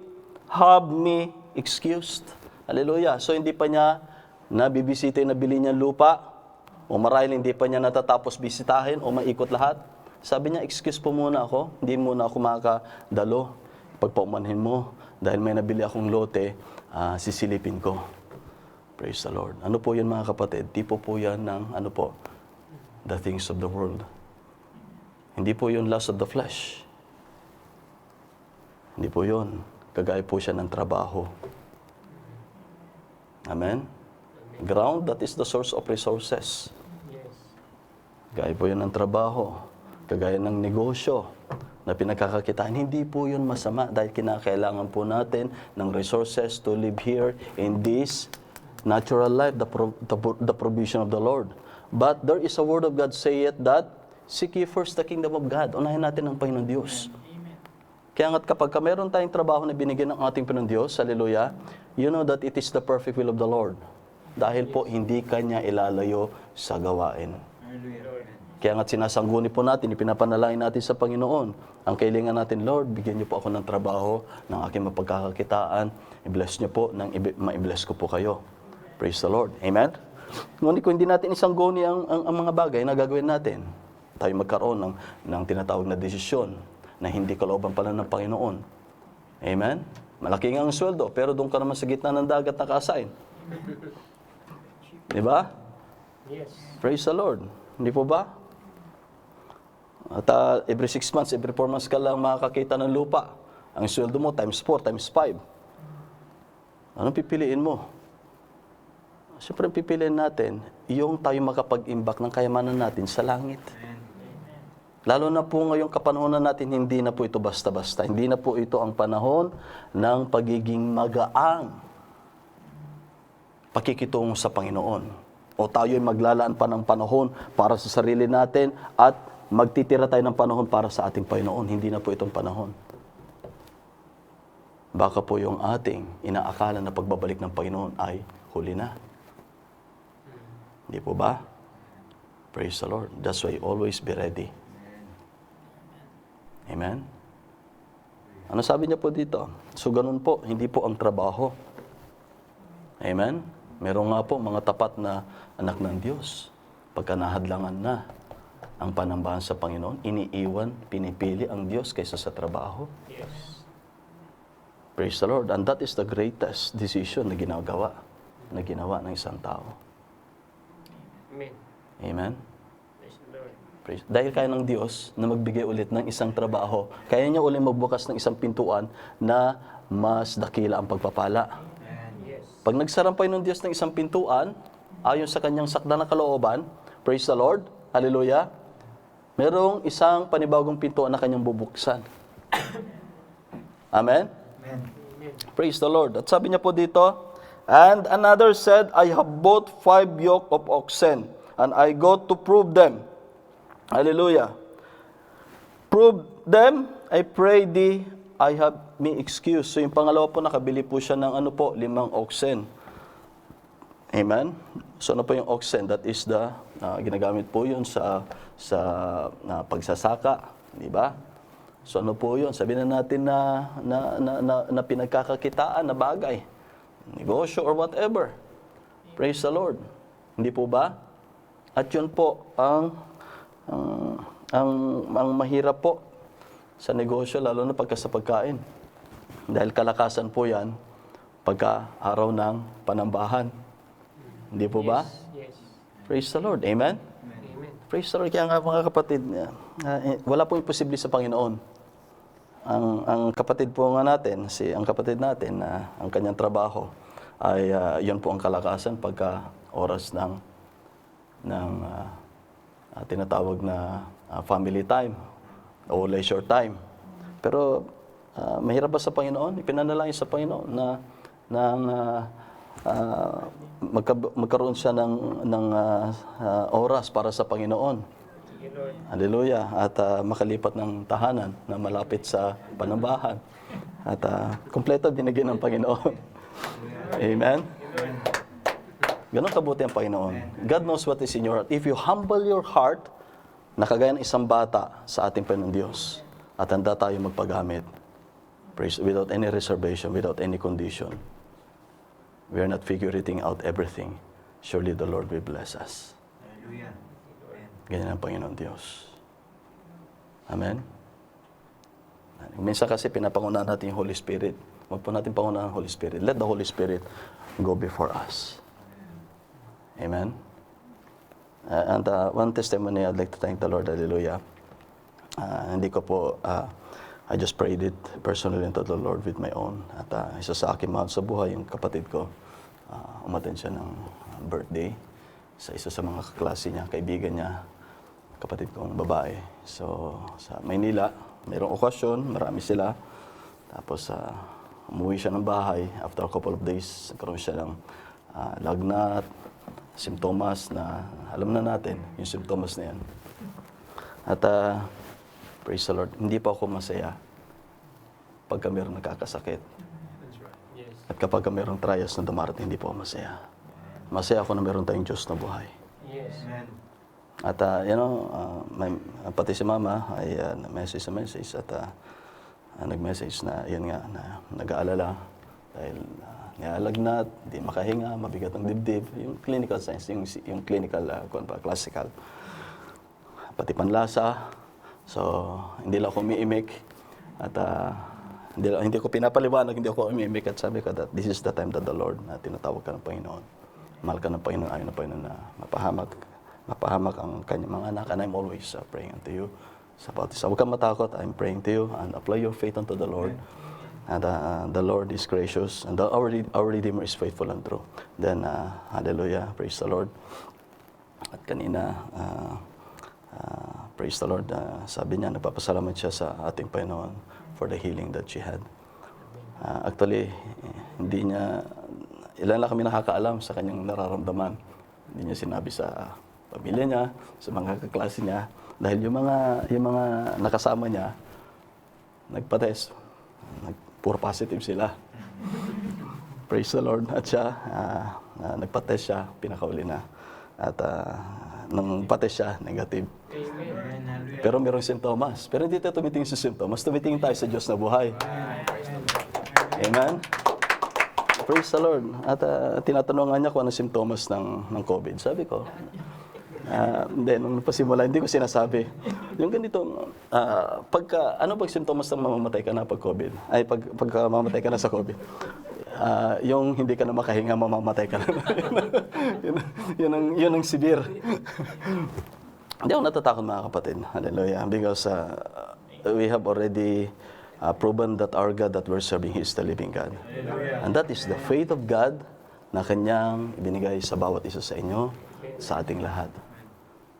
have me excused. Hallelujah. So hindi pa niya nabibisita yung nabili niyang lupa, o marahil hindi pa niya natatapos bisitahin o maikot lahat. Sabi niya, excuse po muna ako, hindi muna ako makakadalo. Pagpaumanhin mo, dahil may nabili akong lote, sisilipin ko. Praise the Lord. Ano po yun mga kapatid? Tipo po yan ng, the things of the world. Hindi po yun lust of the flesh. Hindi po yun. Kagaya po siya ng trabaho. Amen? Ground, that is the source of resources. Yes. Gaya po yun ng trabaho. Kagaya ng negosyo na pinagkakakitaan, hindi po yun masama dahil kinakailangan po natin ng resources to live here in this natural life, the provision of the Lord. But there is a word of God say it that, seek ye first the kingdom of God. Unahin natin ang Panginoon Diyos. Kaya nga't kapag meron tayong trabaho na binigyan ng ating Panginoon Diyos, hallelujah, you know that it is the perfect will of the Lord. Dahil po hindi kanya ilalayo sa gawain. Hallelujah. Kaya nga't sinasangguni po natin, ipinapanalangin natin sa Panginoon. Ang kailangan natin, Lord, bigyan niyo po ako ng trabaho, ng aking mapagkakakitaan. I-bless niyo po, ma-bless ko po kayo. Praise the Lord. Amen? Ngunit kung hindi natin isangguni ang mga bagay na gagawin natin, tayo magkaroon ng tinatawag na desisyon na hindi kalooban pala ng Panginoon. Amen? Malaki nga ang sweldo, pero doon ka naman sa gitna ng dagat naka-assign. Di ba? Yes. Praise the Lord. Hindi po ba? At every 6 months, every 4 months ka lang makakakita ng lupa. Ang sweldo mo, times 4, times 5. Anong pipiliin mo? Siyempre, pipiliin natin yung tayo makapag-imbak ng kayamanan natin sa langit. Lalo na po ngayong kapanahonan natin, hindi na po ito basta-basta. Hindi na po ito ang panahon ng pagiging magaang pakikitungo sa Panginoon. O tayo'y maglalaan pa ng panahon para sa sarili natin at magtitira tayo ng panahon para sa ating Panginoon. Hindi na po itong panahon. Baka po yung ating inaakala na pagbabalik ng Panginoon ay huli na. Hindi po ba? Praise the Lord. That's why always be ready. Amen? Ano sabi niya po dito? So ganun po, hindi po ang trabaho. Amen? Meron nga po mga tapat na anak ng Diyos. Pagka nahadlangan na ang panambahan sa Panginoon, iniiwan, pinipili ang Diyos kaysa sa trabaho. Yes. Praise the Lord. And that is the greatest decision na ginawa ng isang tao. Amen. Amen? Praise the Lord. Dahil kaya ng Diyos na magbigay ulit ng isang trabaho, kaya niya ulit magbukas ng isang pintuan na mas dakila ang pagpapala. Yes. Pag nagsarampa ng Diyos ng isang pintuan, ayon sa kanyang sakda na kalooban, praise the Lord, hallelujah, merong isang panibagong pintuan na kanyang bubuksan. Amen? Amen. Praise the Lord. At sabi niya po dito, and another said, I have bought 5 yoke of oxen, and I go to prove them. Hallelujah. Prove them, I pray thee, I have me excuse. So yung pangalawa po, nakabili po siya ng 5 oxen. Amen? So ano po yung oxen? That is the, ginagamit po yun sa pagsasaka. Di ba? So ano po yun? Sabihin na natin na pinagkakakitaan na bagay. Negosyo or whatever. Praise the Lord. Hindi po ba? At yun po ang mahirap po sa negosyo, lalo na pagka sa pagkain. Dahil kalakasan po yan pagka araw ng panambahan. Hindi po ba? Yes. Praise the Lord. Amen? Amen. Praise the Lord. Kaya nga mga kapatid, wala pong imposible sa Panginoon. Ang kapatid po nga natin, ang kapatid natin na ang kanyang trabaho ay yun po ang kalakasan pagka oras ng tinatawag na family time o leisure time. Pero mahirap ba sa Panginoon? Ipinanalangin sa Panginoon na magkaroon siya ng oras para sa Panginoon. Thank you, Lord. Hallelujah. At makalipat ng tahanan na malapit sa panambahan. At kompleto binigyan ng Panginoon. Amen? Ganon kabuti ang Panginoon. God knows what is in your heart. If you humble your heart, nakagaya ng isang bata sa ating Panginoon Diyos, at handa tayo magpagamit. Praise, without any reservation, without any condition. We are not figuring out everything. Surely the Lord will bless us. Hallelujah. Ganyan ang Panginoon Diyos. Amen? Minsan kasi pinapangunahan natin yung Holy Spirit. Huwag po natin pangunahan ang Holy Spirit. Let the Holy Spirit go before us. Amen? And one testimony, I'd like to thank the Lord. Hallelujah. Hindi ko po, I just prayed it personally unto the Lord with my own. At isa sa akin mahal sa buhay, yung kapatid ko, umattend siya ng birthday sa isa sa mga kaklase niya, kaibigan niya, kapatid kong babae. So, sa Maynila, mayroong okasyon, marami sila. Tapos, umuwi siya ng bahay. After a couple of days, nagkaroon siya ng lagnat, simptomas na alam na natin, yung simptomas na yan. At, praise the Lord, hindi pa ako masaya pagka mayroong nakakasakit. That's right. Yes. At kapag mayroong trials na dumarating, hindi pa ako masaya. Masaya ako na mayroon tayong Diyos na buhay. Yes. Amen. At pati si Mama ay message at nag-message na yun nga na nag-aalala dahil nialagnat, di makahinga, mabigat ang dibdib, yung clinical science, yung clinical classical. Pati panlasa. So, hindi lang ako umiimik at hindi ko pinapaliwanag, hindi ako umiimik at sabi ko that this is the time that the Lord na tinatawag ka ng Panginoon. Mahal ka ng Panginoon, ayaw ng Panginoon na mapahamak ang kanyang mga anak, and I'm always praying unto you. Sa bawat isa, huwag kang matakot, I'm praying to you, and apply your faith unto the Lord. And the Lord is gracious, and our Redeemer is faithful and true. Then, hallelujah, praise the Lord. At kanina, praise the Lord, sabi niya, nagpapasalamat siya sa ating Panginoon for the healing that she had. Actually, hindi niya, ilan lang kami nakakaalam sa kanyang nararamdaman. Hindi niya sinabi sa pamilya niya, sa mga kaklase niya, dahil yung mga nakasama niya, nagpa-test, puro positive sila. Praise the Lord. At siya, nagpa-test siya, pinakauli na. At nung pa-test siya, negative. Pero merong sintomas. Pero hindi tayo tumitingin sa sintomas, tumitingin tayo sa Diyos na buhay. Amen? Praise the Lord. At tinatanungan niya kung ano sintomas ng COVID. Sabi ko, hindi, nung pasimula, hindi ko sinasabi. Yung ganito, ano pag sintomas ng mamamatay ka na pag COVID? Ay, pagka mamamatay ka na sa COVID. Yung hindi ka na makahinga, mamamatay ka na. yun ang severe. Hindi ako natatakot mga kapatid. Hallelujah. Because we have already proven that our God that we're serving, He is the living God. And that is the faith of God na Kanyang ibinigay sa bawat isa sa inyo, sa ating lahat.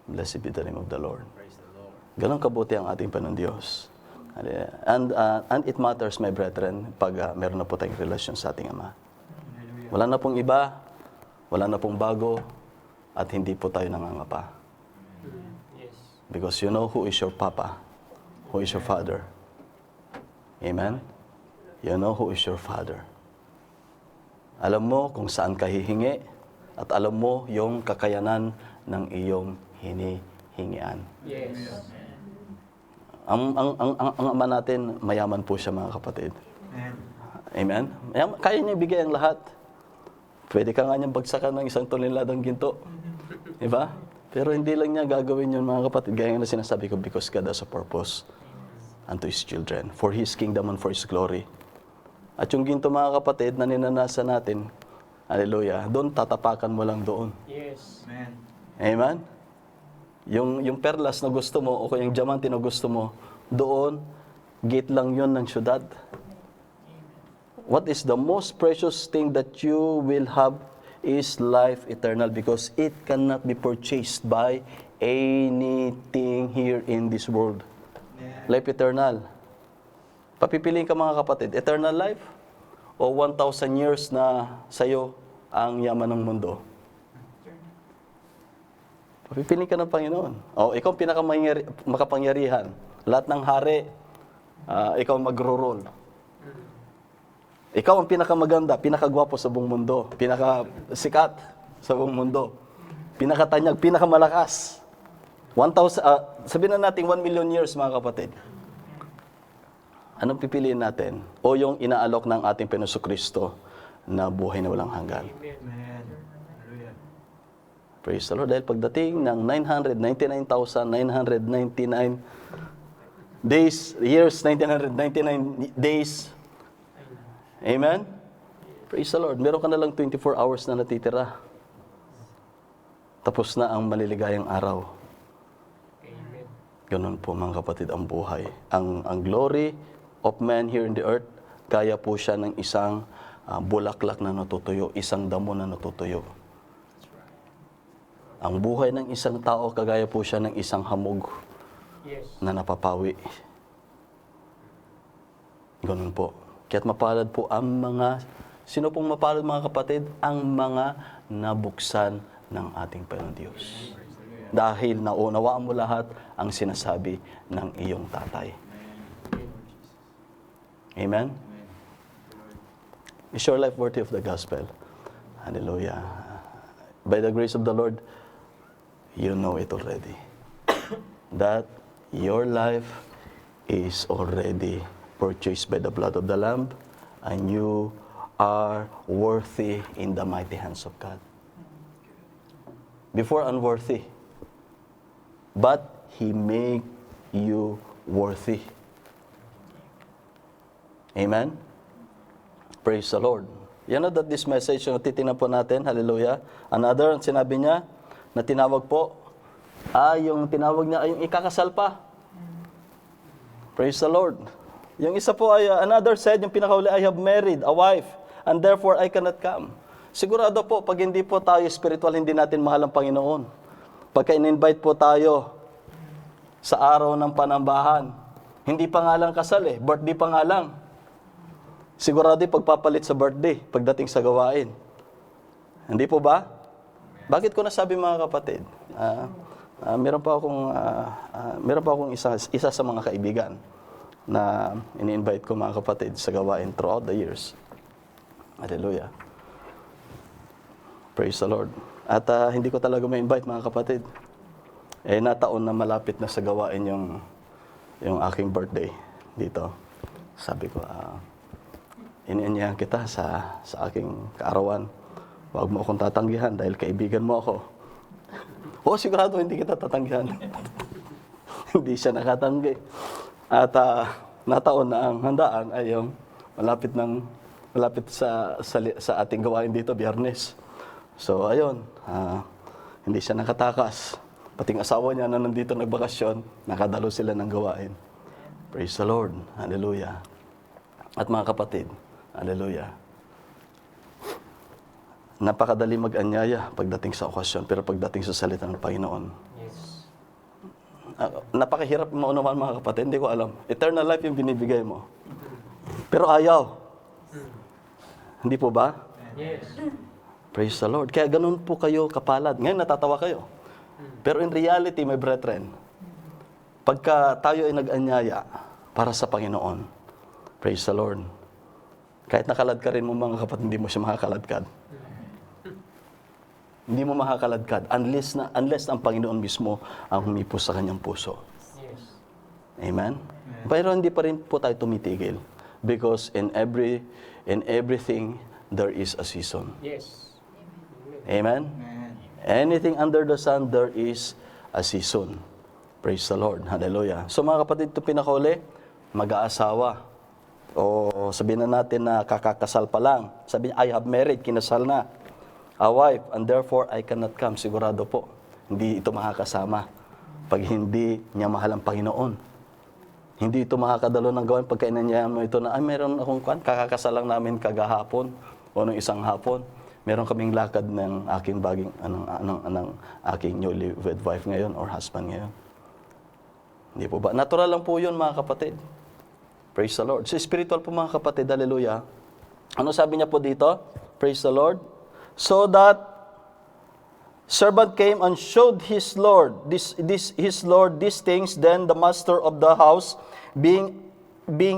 Blessed be the name of the Lord. Ganon kabuti ang ating Panginoon Diyos. And it matters, my brethren, pag meron na po tayong relasyon sa ating Ama. Wala na pong iba, wala na pong bago, at hindi po tayo nangangapa. Because you know who is your Papa, who is your Father. Amen? You know who is your Father. Alam mo kung saan ka hihingi, at alam mo yung kakayanan ng iyong hinihingian. Yes. Ang Ama natin, mayaman po siya mga kapatid. Amen? Kaya niya ibigay ang lahat. Pwede ka nga niyang bagsakan ng 1 toneladang ginto. Diba? Pero hindi lang niya gagawin yun mga kapatid. Gaya na sinasabi ko, because God has a purpose unto His children, for His kingdom and for His glory. At yung ginto mga kapatid na ninanasan natin, hallelujah, doon tatapakan mo lang doon. Yes. Amen? Yung perlas na gusto mo o yung diamante na gusto mo, doon, gate lang yon ng syudad. What is the most precious thing that you will have is life eternal, because it cannot be purchased by anything here in this world. Life eternal. Papipiliin ka mga kapatid, eternal life o 1,000 years na sa'yo ang yaman ng mundo? Papipiliin ka ng Panginoon. O, ikaw ang makapangyarihan. Lahat ng hari, ikaw magro-rule. Ikaw ang pinakamaganda, pinakagwapo sa buong mundo, pinakasikat sa buong mundo, pinakatanyag, pinakamalakas. 1,000, sabihin na natin 1 million years mga kapatid. Anong pipiliin natin? O yung inaalok ng ating Panginoon Kristo na buhay na walang hanggan? Praise the Lord. Dahil pagdating ng 999,999 days, years, 999 days, amen? Praise the Lord. Meron ka na lang 24 hours na natitira. Tapos na ang maliligayang araw. Ganun po mga kapatid ang buhay. Ang glory of man here in the earth, kaya po siya ng isang bulaklak na natutuyo, isang damo na natutuyo. Ang buhay ng isang tao, kagaya po siya ng isang hamog na napapawi. Ganun po. Kaya't mapalad po ang mga, sino pong mapalad mga kapatid? Ang mga nabuksan ng ating Panginoon Diyos. Dahil naunawaan mo lahat ang sinasabi ng iyong tatay. Amen? Is your life worthy of the gospel? Hallelujah. By the grace of the Lord, you know it already. That your life is already purchased by the blood of the Lamb, and you are worthy in the mighty hands of God. Before unworthy, but He make you worthy. Amen? Praise the Lord. You know that this message, yung titingnan po natin, hallelujah. Another, ang sinabi niya, na tinawag po, yung tinawag niya ay yung ikakasal pa. Praise the Lord. Yung isa po ay, another said, yung pinakauli, I have married a wife, and therefore I cannot come. Sigurado po, pag hindi po tayo spiritual, hindi natin mahal ang Panginoon. Pagka in-invite po tayo sa araw ng panambahan, hindi pa nga lang kasal birthday pa nga lang. Sigurado pagpapalit sa birthday, pagdating sa gawain. Hindi po ba? Bakit ko nasabi mga kapatid? Meron pa akong isa sa mga kaibigan na ini-invite ko mga kapatid sa gawain throughout the years. Hallelujah. Praise the Lord. At hindi ko talaga ma-invite mga kapatid. Nataon na malapit na sa gawain yung aking birthday dito. Sabi ko, inianyahan kita sa aking kaarawan. Huwag mo akong tatanggihan dahil kaibigan mo ako. Sigurado hindi kita tatanggihan. Hindi siya nakatanggi. At nataon na ang handaan ay yung malapit sa ating gawain dito, Biyernes. So ayun, hindi siya nakatakas. Pating asawa niya na nandito nagbakasyon, nakadalo sila ng gawain. Praise the Lord. Hallelujah. At mga kapatid, hallelujah. Napakadali mag-anyaya pagdating sa okasyon, pero pagdating sa salita ng Panginoon, Yes. napakahirap maunawan mga kapatid, hindi ko alam. Eternal life yung binibigay mo. Pero ayaw. Hindi po ba? Yes. Praise the Lord. Kaya ganun po kayo kapalad. Ngayon natatawa kayo. Pero in reality, my brethren, pagka tayo ay nag-anyaya para sa Panginoon, praise the Lord, kahit nakalad ka rin mo mga kapatid, hindi mo siya makakaladkad. Hindi mo makakaladkad unless ang Panginoon mismo ang humipos sa kanyang puso. Yes. Amen? Pero hindi pa rin po tayo tumitigil. Because in everything, there is a season. Yes. Amen? Anything under the sun, there is a season. Praise the Lord. Hallelujah. So mga kapatid, ito pinakauli, mag-aasawa. O sabihin na natin na kakakasal pa lang. Sabihin, I have married, kinasal na. A wife, and therefore I cannot come. Sigurado po, hindi ito makakasama pag hindi niya mahal ang Panginoon. Hindi ito makakadalo ng gawin pagka inanyayahan mo ito na, meron akong kakakasal lang namin kagahapon o nung isang hapon. Meron kaming lakad ng aking aking newlywed wife ngayon or husband ngayon. Hindi po ba? Natural lang po yun mga kapatid. Praise the Lord. So spiritual po mga kapatid, hallelujah. Ano sabi niya po dito? Praise the Lord. So that servant came and showed his Lord these things. Then the master of the house, being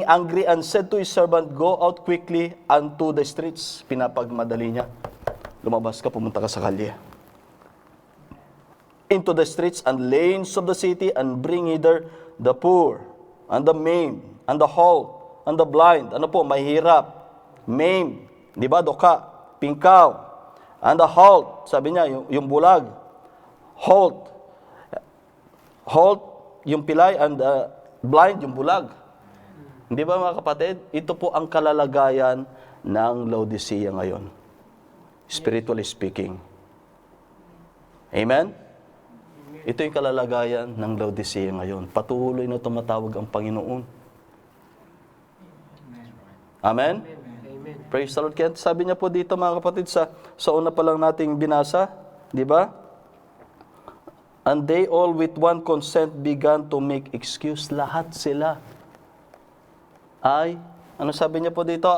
angry, and said to his servant, Go out quickly unto the streets. Pinapagmadali niya. Lumabas ka, pumunta ka sa kalye. Into the streets and lanes of the city, and bring hither the poor, and the maimed, and the halt, and the blind. Ano po? Mahirap, maimed, di ba? Doka, pingkaw, and the halt, sabi niya, yung bulag. Halt, yung pilay, and blind, yung bulag. Hindi ba mga kapatid? Ito po ang kalalagayan ng Laodicea ngayon. Spiritually speaking. Amen? Ito yung kalalagayan ng Laodicea ngayon. Patuloy na tumatawag ang Panginoon. Amen? Amen. Praise the Lord. Kaya sabi niya po dito mga kapatid, sa una pa lang nating binasa, di ba? And they all with one consent began to make excuse. Lahat sila ay, ano sabi niya po dito?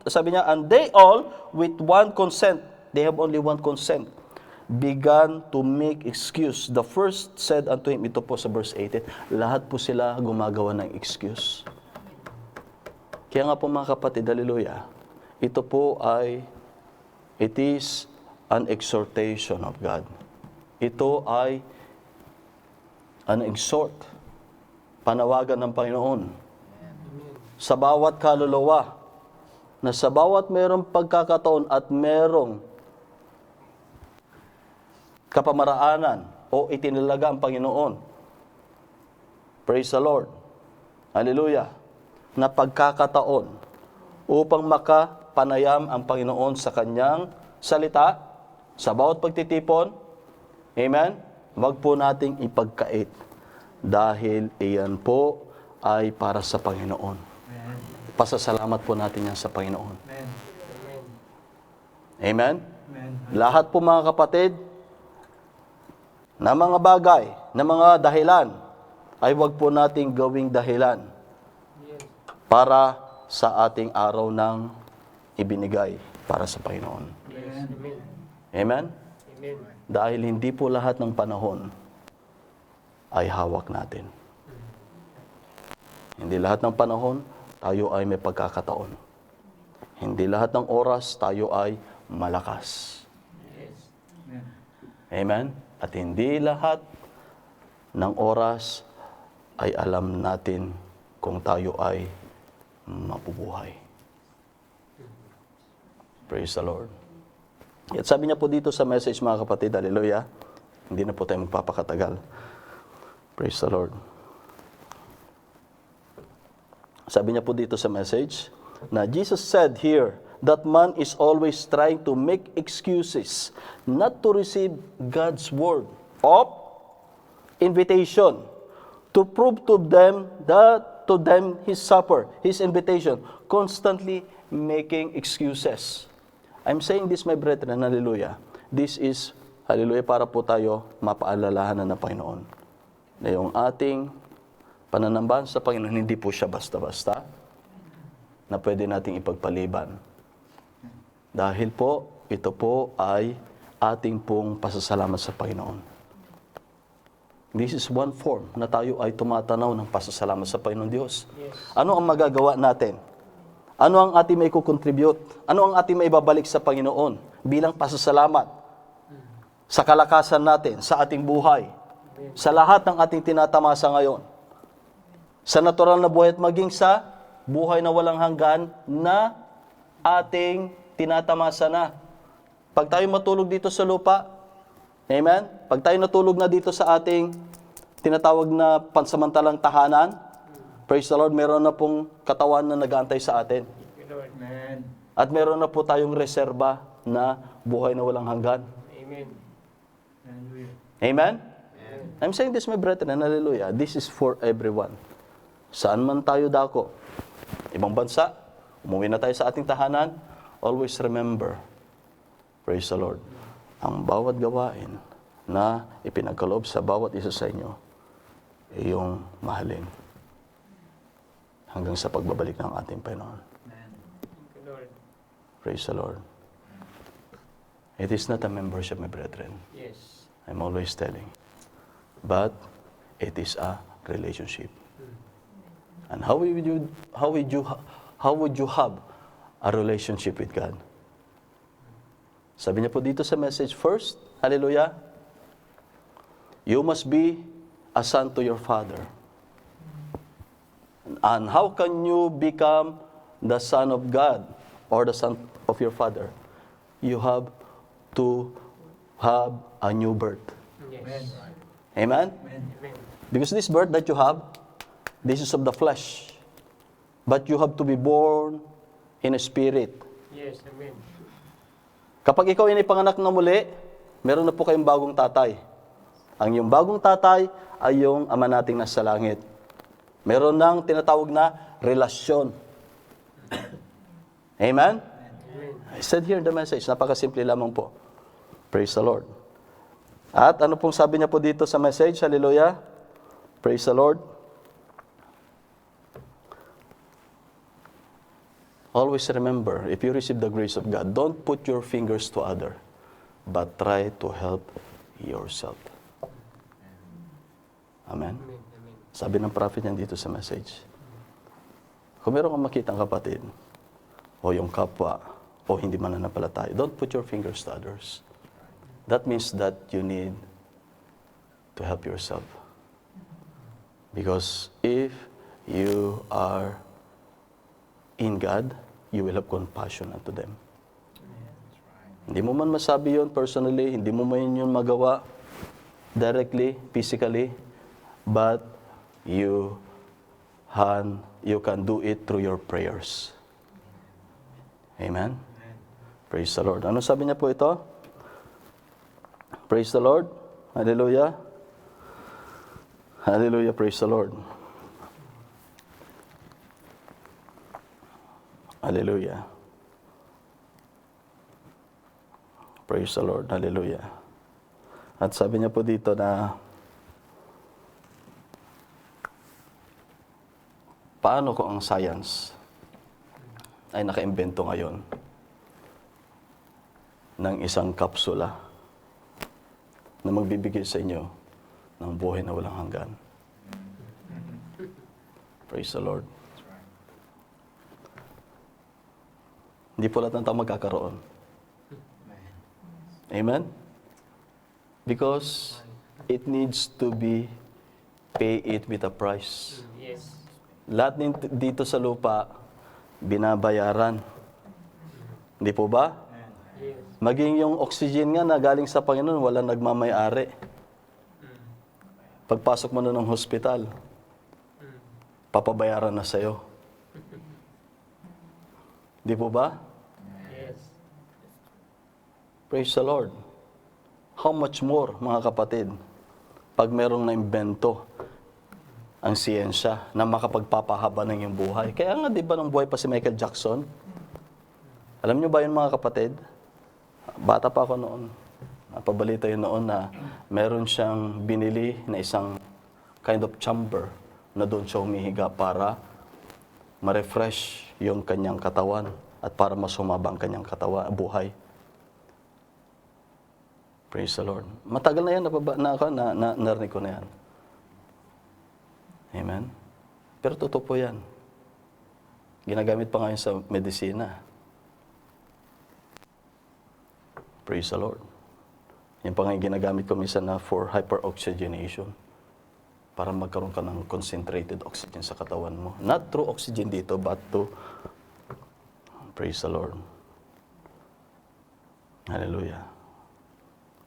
Sabi niya, and they all with one consent, they have only one consent, began to make excuse. The first said unto him, ito po sa verse 18, lahat po sila gumagawa ng excuse. Kaya nga po mga kapatid, hallelujah, ito po it is an exhortation of God. Ito ay an exhort, panawagan ng Panginoon sa bawat kaluluwa, na sa bawat merong pagkakataon at merong kapamaraanan o itinalaga ang Panginoon. Praise the Lord. Hallelujah. Na pagkakataon upang makapanayam ang Panginoon sa kanyang salita, sa bawat pagtitipon. Amen? Wag po nating ipagkait dahil iyan po ay para sa Panginoon. Pasasalamat po natin yan sa Panginoon. Amen? Lahat po mga kapatid, na mga bagay, na mga dahilan, ay wag po nating gawing dahilan para sa ating araw ng ibinigay para sa Panginoon. Yes. Amen. Amen? Amen. Dahil hindi po lahat ng panahon ay hawak natin. Hindi lahat ng panahon, tayo ay may pagkakataon. Hindi lahat ng oras, tayo ay malakas. Yes. Amen? At hindi lahat ng oras ay alam natin kung tayo ay mabubuhay. Praise the Lord. At sabi niya po dito sa message mga kapatid, hallelujah, hindi na po tayo magpapakatagal. Praise the Lord. Sabi niya po dito sa message, na Jesus said here, that man is always trying to make excuses not to receive God's word of invitation, to prove to them his supper, his invitation, constantly making excuses. I'm saying this, my brethren, hallelujah. This is, hallelujah, para po tayo mapaalalahanan ng Panginoon. Na yung ating pananambahan sa Panginoon, hindi po siya basta-basta na pwede nating ipagpaliban. Dahil po, ito po ay ating pong pasasalamat sa Panginoon. This is one form na tayo ay tumatanaw ng pasasalamat sa Panginoon Diyos. Yes. Ano ang magagawa natin? Ano ang ating may kukontribute? Ano ang ating may babalik sa Panginoon bilang pasasalamat sa kalakasan natin, sa ating buhay, sa lahat ng ating tinatamasa ngayon, sa natural na buhay at maging sa buhay na walang hanggan na ating tinatamasa na. Pag tayo matulog dito sa lupa, amen? Pag tayo natulog na dito sa ating tinatawag na pansamantalang tahanan, praise the Lord, meron na pong katawan na nag-aantay sa atin. Thank you, Lord. At meron na po tayong reserba na buhay na walang hanggan. Amen. Amen? I'm saying this, my brethren, hallelujah. This is for everyone. Saan man tayo dako, ibang bansa, umuwi na tayo sa ating tahanan, always remember, praise the Lord, ang bawat gawain na ipinagkaloob sa bawat isa sa inyo, iyong mahalin hanggang sa pagbabalik ng ating Panginoon. Thank you, Lord. Praise the Lord. It is not a membership, my brethren. Yes. I'm always telling. But it is a relationship. And how would you have a relationship with God? Sabi niya po dito sa message, first, hallelujah, you must be a son to your father. And how can you become the son of God or the son of your father? You have to have a new birth. Yes. Amen? Amen. Because this birth that you have, this is of the flesh. But you have to be born in a spirit. Yes. Amen. Kapag ikaw ay panganak na muli, meron na po kayong bagong tatay. Ang iyong bagong tatay ay yung ama nating nasa langit. Meron ng tinatawag na relasyon. Amen? I said here in the message, napakasimple lamang po. Praise the Lord. At ano pong sabi niya po dito sa message? Hallelujah. Praise the Lord. Always remember, if you receive the grace of God, don't put your fingers to other, but try to help yourself. Amen? Amen. Amen. Sabi ng prophet niyan dito sa message, kung meron kang makitang kapatid, o yung kapwa, o hindi mananampalataya, don't put your fingers to others. That means that you need to help yourself. Because if you are in God, you will have compassion unto them. Hindi mo man masabi yun personally, hindi mo man yun magawa directly, physically, but you can do it through your prayers. Amen? Praise the Lord. Ano sabi niya po ito? Praise the Lord. Hallelujah. Hallelujah. Praise the Lord. Hallelujah. Praise the Lord. Hallelujah. At sabi niya po dito na paano kung ang science ay nakaimbento ngayon ng isang kapsula na magbibigay sa inyo ng buhay na walang hanggan. Praise the Lord. Hindi po lahat ng tao magkakaroon. Amen? Because it needs to be pay it with a price. Yes. Lahat dito sa lupa, binabayaran. Hindi po ba? Yes. Maging yung oxygen nga na galing sa Panginoon, wala nagmamay-ari. Pagpasok mo na ng hospital, papabayaran na sa'yo. Di po ba? Yes. Praise the Lord. How much more, mga kapatid, pag merong naimbento ang siyensya na makapagpapahaba ng iyong buhay. Kaya nga, di ba, nung buhay pa si Michael Jackson? Alam niyo ba yun, mga kapatid? Bata pa ako noon. Napabalita yun noon na meron siyang binili na isang kind of chamber na doon siya humihiga para ma-refresh yung kanyang katawan at para mas humaba ang kanyang buhay. Praise the Lord. Matagal na yan, narinig ko na yan. Amen? Pero totoo po yan. Ginagamit pa ngayon sa medisina. Praise the Lord. Yan pa ngayon ginagamit ko minsan na for hyperoxygenation. Para magkaroon ka ng concentrated oxygen sa katawan mo. Not through oxygen dito, but to praise the Lord. Hallelujah.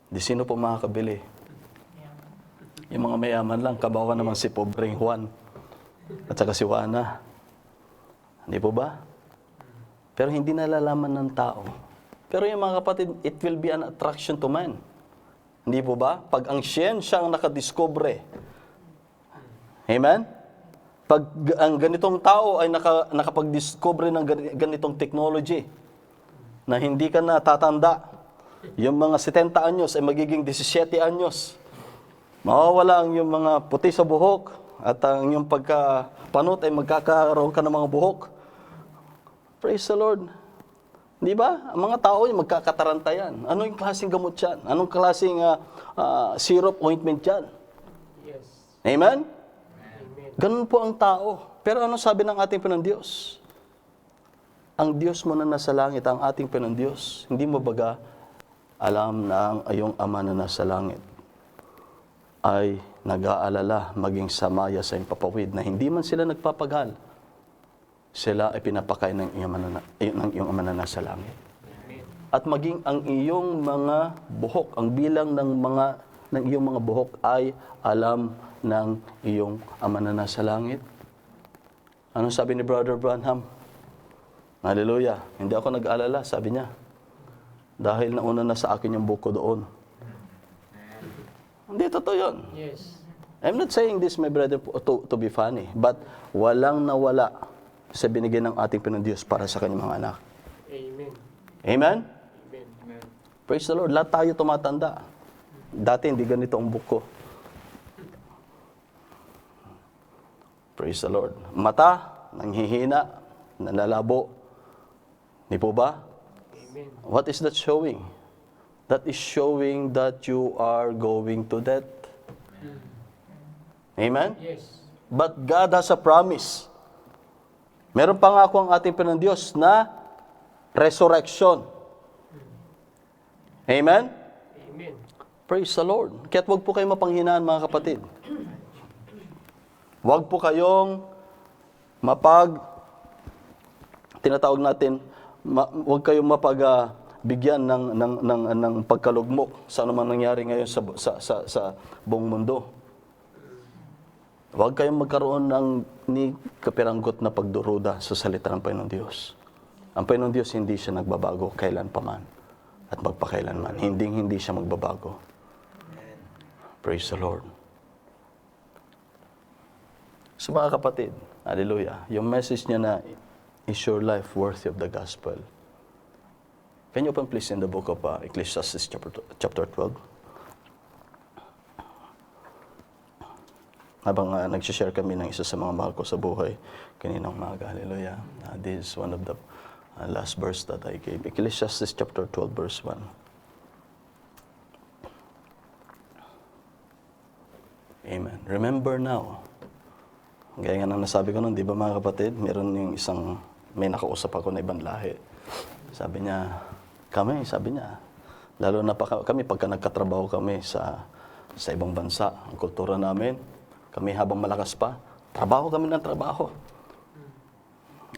Di sino po makakabili? Yung mga mayaman lang, kabawa naman si pobreng Juan at saka si Juana. Hindi po ba? Pero hindi nalalaman ng tao. Pero yung mga kapatid, it will be an attraction to man. Hindi po ba? Pag ang siyensya ang nakadiscover, amen? Pag ang ganitong tao ay nakapag-discover ng ganitong technology na hindi ka na tatanda, yung mga 70 anyos ay magiging 17 anyos. Mawawala ang yung mga puti sa buhok at ang yung pagkapanot ay magkakaroon ka ng mga buhok. Praise the Lord. Di ba? Ang mga tao ay magkakataranta yan. Ano yung klaseng gamot yan? Anong klaseng syrup, ointment yan? Yes. Amen? Amen. Ganun po ang tao. Pero ano sabi ng ating Pinang-Diyos? Ang Diyos mo na nasa langit, ang ating Pinang-Diyos, hindi mo baga alam na ang iyong Ama na nasa langit ay nag-aalala maging samaya sa iyong papawid na hindi man sila nagpapagal, sila ay pinapakain ng iyong Ama na nasa langit. Amen. At maging ang iyong mga buhok, ang bilang ng iyong mga buhok ay alam ng iyong Ama na nasa langit. Anong sabi ni Brother Branham? Hallelujah. Hindi ako nag-aalala, sabi niya. Dahil nauna na sa akin yung buko doon. Hindi, totoo yun. Yes. I'm not saying this, my brother, to be funny. But walang nawala sa binigay ng ating Pinang-Diyos para sa kanyang mga anak. Amen. Amen? Amen. Praise the Lord. Lahat tayo tumatanda. Dati hindi ganito ang buko. Praise the Lord. Mata, nanghihina, nalalabo. Di po ba? Amen. What is that showing? That is showing that you are going to death. Amen? Yes. But God has a promise. Meron pangako ang ating Pinang-Diyos na resurrection. Amen? Amen. Praise the Lord. Kaya't huwag po kayong mapanghinaan, mga kapatid. Huwag po kayong tinatawag natin, huwag kayong bigyan ng pagkalugmok sa anumang nangyari ngayon sa buong mundo. Huwag kayong magkaroon ni kapiranggot na pagduruda sa salita ng Panginoon Diyos. Ang Panginoon Diyos hindi siya nagbabago kailan paman at magpakailanman. Hindi siya magbabago. Praise the Lord. So mga kapatid, hallelujah, yung message niya na Is your life worthy of the gospel? Can you open please in the book of Ecclesiastes chapter 12? Habang nag-share kami ng isa sa mga mahal ko sa buhay, kaninang umaga, hallelujah. This is one of the last verse that I gave. Ecclesiastes chapter 12, verse 1. Amen. Remember now. Gaya nga nang nasabi ko nun, di ba mga kapatid, meron yung may nakausap ako na ibang lahi. Sabi niya, lalo na kami pagka nagkatrabaho kami sa ibang bansa, ang kultura namin, kami habang malakas pa, trabaho kami ng trabaho.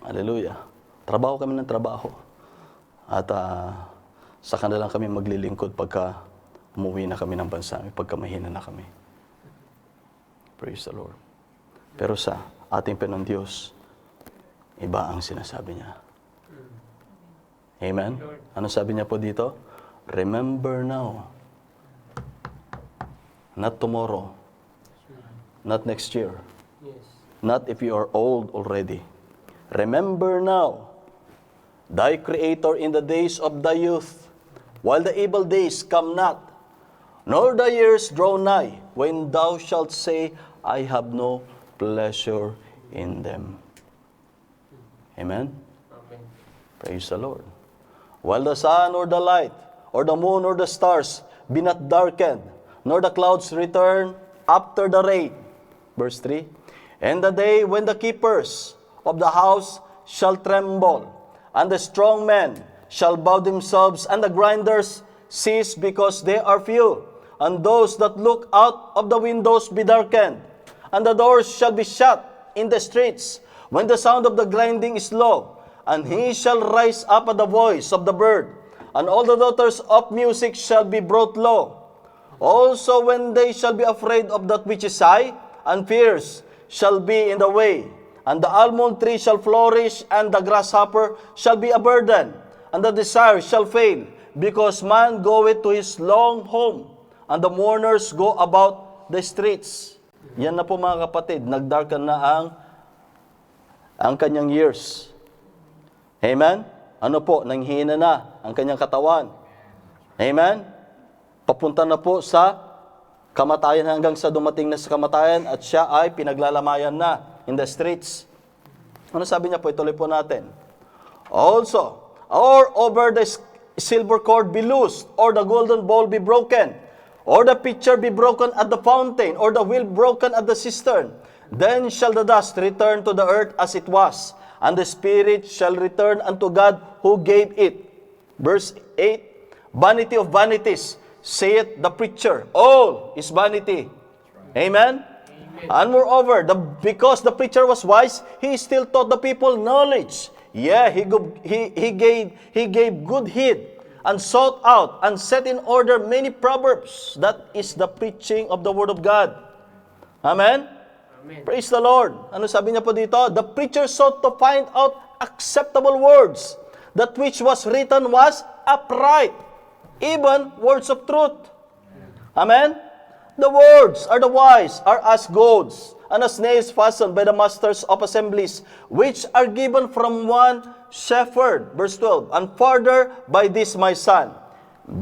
Hallelujah. Trabaho kami ng trabaho. At sa kanila kami maglilingkod pagka umuwi na kami ng bansa, pagka mahina na kami. Praise the Lord. Pero sa ating Panginoon Diyos, iba ang sinasabi niya. Amen? Ano sabi niya po dito? Remember now. Not tomorrow. Not next year. Yes. Not if you are old already. Remember now, thy Creator in the days of thy youth, while the evil days come not, nor the years draw nigh, when thou shalt say, I have no pleasure in them. Amen? Amen. Praise the Lord. While the sun or the light, or the moon or the stars be not darkened, nor the clouds return after the rain. Verse 3, and the day when the keepers of the house shall tremble, and the strong men shall bow themselves, and the grinders cease because they are few, and those that look out of the windows be darkened, and the doors shall be shut in the streets, when the sound of the grinding is low, and he shall rise up at the voice of the bird, and all the daughters of music shall be brought low. Also when they shall be afraid of that which is high, and fears shall be in the way, and the almond tree shall flourish, and the grasshopper shall be a burden, and the desire shall fail, because man goeth to his long home, and the mourners go about the streets. Yan na po mga kapatid, nagdarken na ang kanyang years. Amen? Ano po, nanghina na ang kanyang katawan. Amen? Papunta na po sa kamatayan hanggang sa dumating na sa kamatayan at siya ay pinaglalamayan na in the streets. Ano sabi niya po? Ituloy po natin. Also, or over the silver cord be loosed, or the golden bowl be broken, or the pitcher be broken at the fountain, or the wheel broken at the cistern. Then shall the dust return to the earth as it was, and the spirit shall return unto God who gave it. Verse 8, vanity of vanities, saith the preacher, all is vanity. Amen? And moreover, because the preacher was wise, he still taught the people knowledge. Yeah, he gave good heed, and sought out, and set in order many proverbs. That is the preaching of the Word of God. Amen? Amen. Praise the Lord. Ano sabi niya po dito? The preacher sought to find out acceptable words. That which was written was upright, even words of truth. Amen? The words are the wise are as golds, and as nails fastened by the masters of assemblies, which are given from one shepherd. Verse 12, and further by this, my son,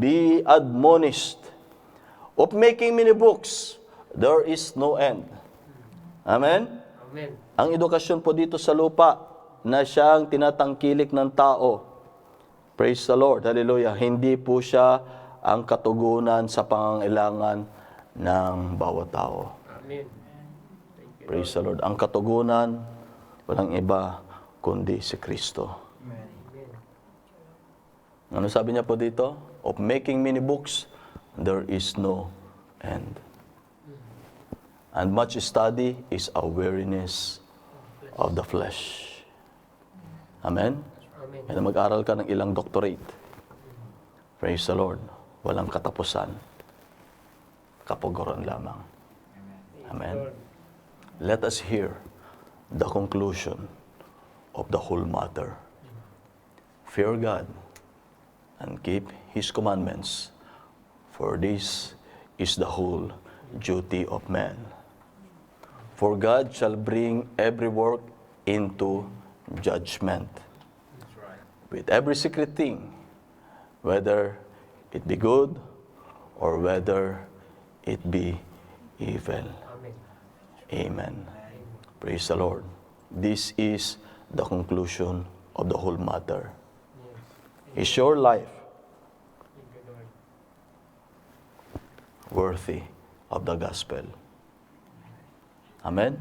be admonished. Of making many books, there is no end. Amen? Amen. Ang edukasyon po dito sa lupa na siyang tinatangkilik ng tao. Praise the Lord. Hallelujah. Hindi po siya ang katugunan sa pangangailangan ng bawat tao. Amen. Thank you. Praise the Lord. Ang katugunan, walang iba kundi si Kristo. Amen. Ano sabi niya po dito? Of making many books, there is no end. And much study is a weariness of the flesh. Amen? Amen. Kaya mag-aral ka ng ilang doctorate. Praise the Lord. Walang katapusan. Kapaguran lamang. Amen? Let us hear the conclusion of the whole matter. Fear God and keep His commandments, for this is the whole duty of man. For God shall bring every work into judgment. With every secret thing, whether it be good or whether it be evil. Amen. Amen. Praise the Lord. This is the conclusion of the whole matter. Yes. Is your life Thank you, Lord. worthy of the gospel? Amen?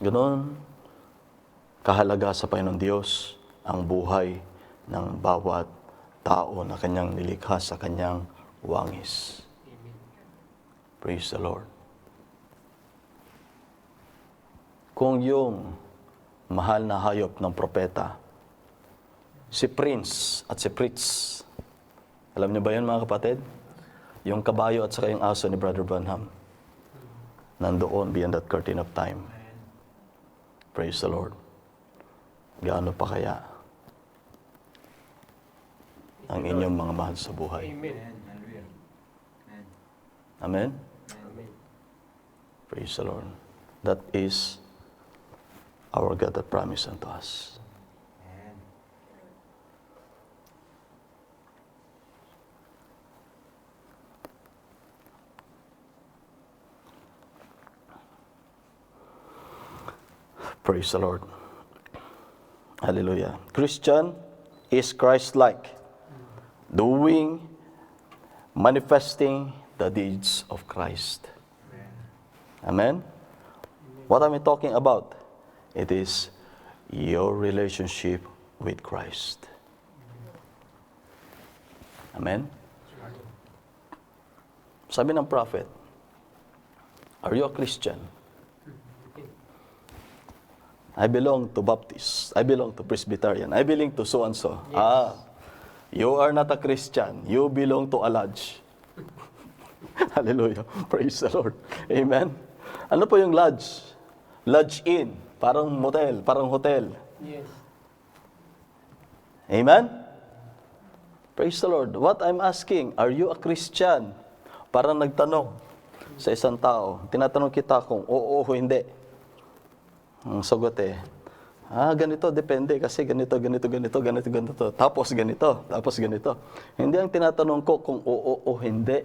Ganon kahalaga sa Panginoon Diyos ang buhay ng bawat tao na kanyang nilikha sa kanyang wangis. Amen. Praise the Lord. Kung yung mahal na hayop ng propeta, si Prince at si Fritz, alam niyo ba yun mga kapatid? Yung kabayo at saka yung aso ni Brother Branham, nandoon beyond that curtain of time. Praise the Lord. Gaano pa kaya ang inyong mga mahal sa buhay? Amen. Amen? Amen. Praise the Lord. That is our God that promised unto us. Praise the Lord. Hallelujah. Christian is Christ-like, doing, manifesting the deeds of Christ. Amen? What am I talking about? It is your relationship with Christ. Amen? Sabi ng prophet, are you a Christian? I belong to Baptist. I belong to Presbyterian. I belong to so-and-so. Yes. You are not a Christian. You belong to a lodge. Hallelujah. Praise the Lord. Amen. Ano po yung lodge? Lodge in. Parang motel, parang hotel. Yes. Amen? Praise the Lord. What I'm asking, are you a Christian? Parang nagtanong sa isang tao. Tinatanong kita kung oo o hindi. Ang sagot ganito, depende kasi ganito. Tapos ganito. Hindi ang tinatanong ko kung oo o hindi.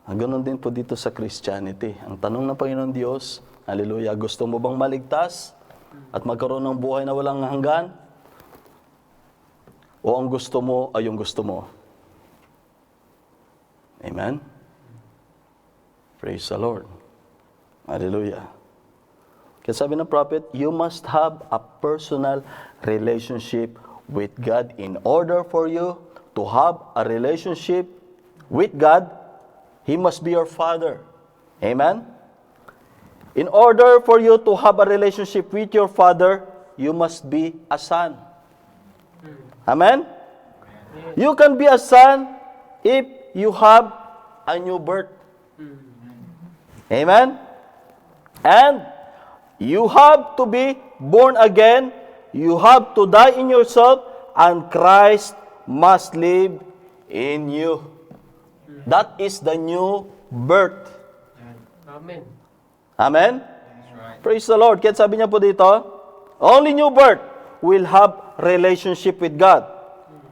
Ganon din po dito sa Christianity. Ang tanong ng Panginoon Diyos, hallelujah, gusto mo bang maligtas at magkaroon ng buhay na walang hanggan? O ang gusto mo ay yung gusto mo? Amen? Praise the Lord. Hallelujah. Kaya sabi ng prophet, you must have a personal relationship with God. In order for you to have a relationship with God, He must be your Father. Amen? In order for you to have a relationship with your Father, you must be a son. Amen? You can be a son if you have a new birth. Amen? And you have to be born again. You have to die in yourself, and Christ must live in you. That is the new birth. Amen. Amen? Praise the Lord. Kaya sabi niya po dito, only new birth will have relationship with God.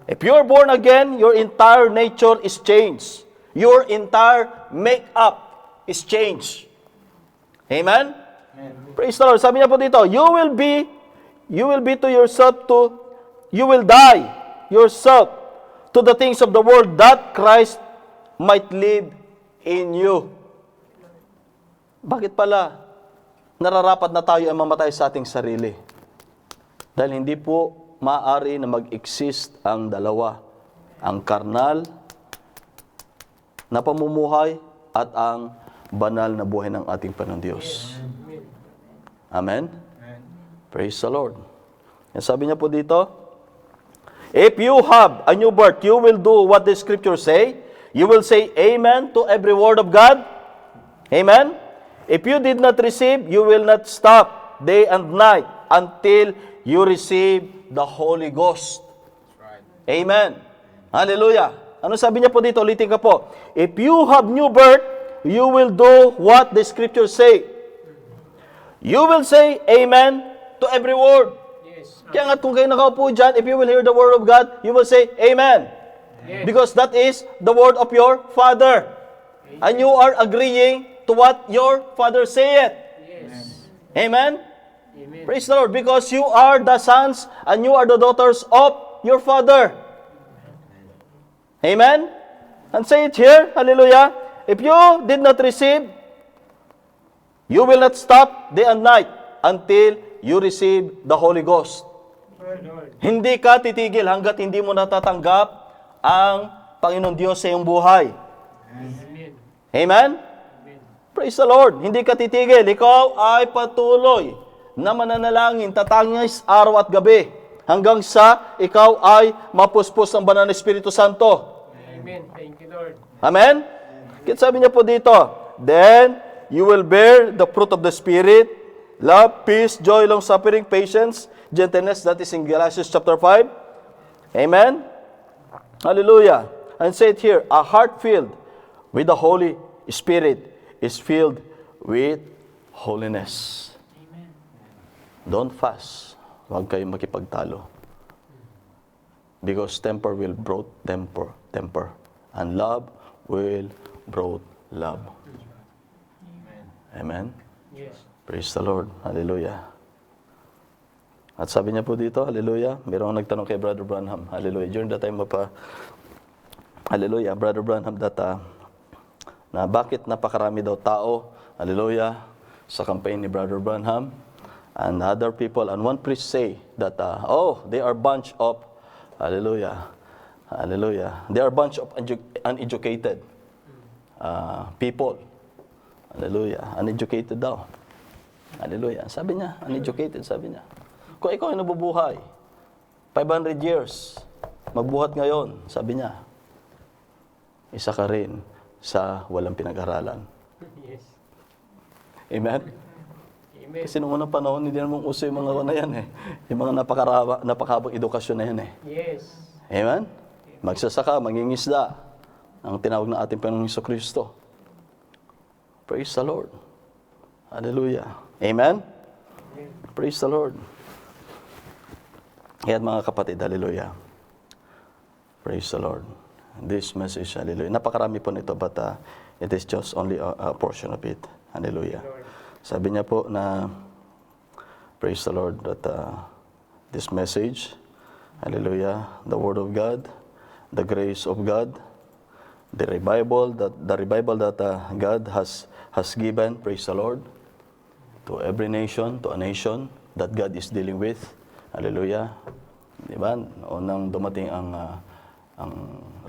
If you're born again, your entire nature is changed. Your entire makeup is changed. Amen? Praise the Lord. Sabi niya po dito, you will be to yourself you will die yourself to the things of the world that Christ might live in you. Bakit pala nararapat na tayo ay mamatay sa ating sarili? Dahil hindi po maaari na mag-exist ang dalawa. Ang karnal na pamumuhay at ang banal na buhay ng ating Panginoon Diyos. Amen? Praise the Lord. Yan sabi niya po dito, if you have a new birth, you will do what the Scripture say. You will say amen to every word of God. Amen? If you did not receive, you will not stop day and night until you receive the Holy Ghost. Amen. Hallelujah. Ano sabi niya po dito? Ulitin ka po. If you have new birth, you will do what the Scripture say. You will say amen to every word. Yes. Kaya nga kung kayo nakaupo dyan, if you will hear the word of God, you will say, Amen. Yes. Because that is the word of your Father. And you are agreeing to what your Father saith. Yes. Amen? Amen. Praise the Lord. Because you are the sons and you are the daughters of your Father. Amen? And say it here, hallelujah. If you did not receive, you will not stop day and night until you receive the Holy Ghost. Lord. Hindi ka titigil hanggat hindi mo natatanggap ang Panginoon Diyos sa iyong buhay. Amen. Amen? Amen. Praise the Lord. Hindi ka titigil. Ikaw ay patuloy na mananalangin, tatangis araw at gabi hanggang sa ikaw ay mapuspos ng banal na Espiritu Santo. Amen. Thank you, Lord. Amen? Kaya sabi niya po dito, then you will bear the fruit of the Spirit, love, peace, joy, long-suffering, patience, gentleness. That is in Galatians chapter 5. Amen? Hallelujah. And say it here, a heart filled with the Holy Spirit is filled with holiness. Amen. Don't fast. Huwag kayong makipagtalo. Because temper will brought temper. And love will brought love. Amen? Yes. Praise the Lord. Hallelujah. At sabi niya po dito, hallelujah, mayroong nagtanong kay Brother Branham, hallelujah, during the time of, hallelujah, Brother Branham, na bakit napakarami daw tao, hallelujah, sa campaign ni Brother Branham, and other people, and one priest say that, they are bunch of, hallelujah, they are bunch of uneducated people, hallelujah, uneducated daw, hallelujah, sabi niya, uneducated, sabi niya. Kung ikaw ay nabubuhay, 500 years, magbuhat ngayon, sabi niya, isa ka rin sa walang pinag-aralan. Yes. Amen? Amen. Kasi noong unang panahon, hindi naman uso yung mga na yan eh. Yung mga napakahabang edukasyon na yan eh. Yes. Amen? Magsasaka, mangingisda, ang tinawag ng ating Panginoong Jesucristo. Praise the Lord. Hallelujah. Amen? Praise the Lord. Kaya mga kapatid, hallelujah. Praise the Lord. This message, hallelujah. Napakarami po nito, but it is just only a portion of it. Hallelujah. Sabi niya po na, praise the Lord, that this message, hallelujah, the Word of God, the grace of God, the revival that God has given, praise the Lord, to every nation, to a nation that God is dealing with. Hallelujah. Diba? Unang dumating ang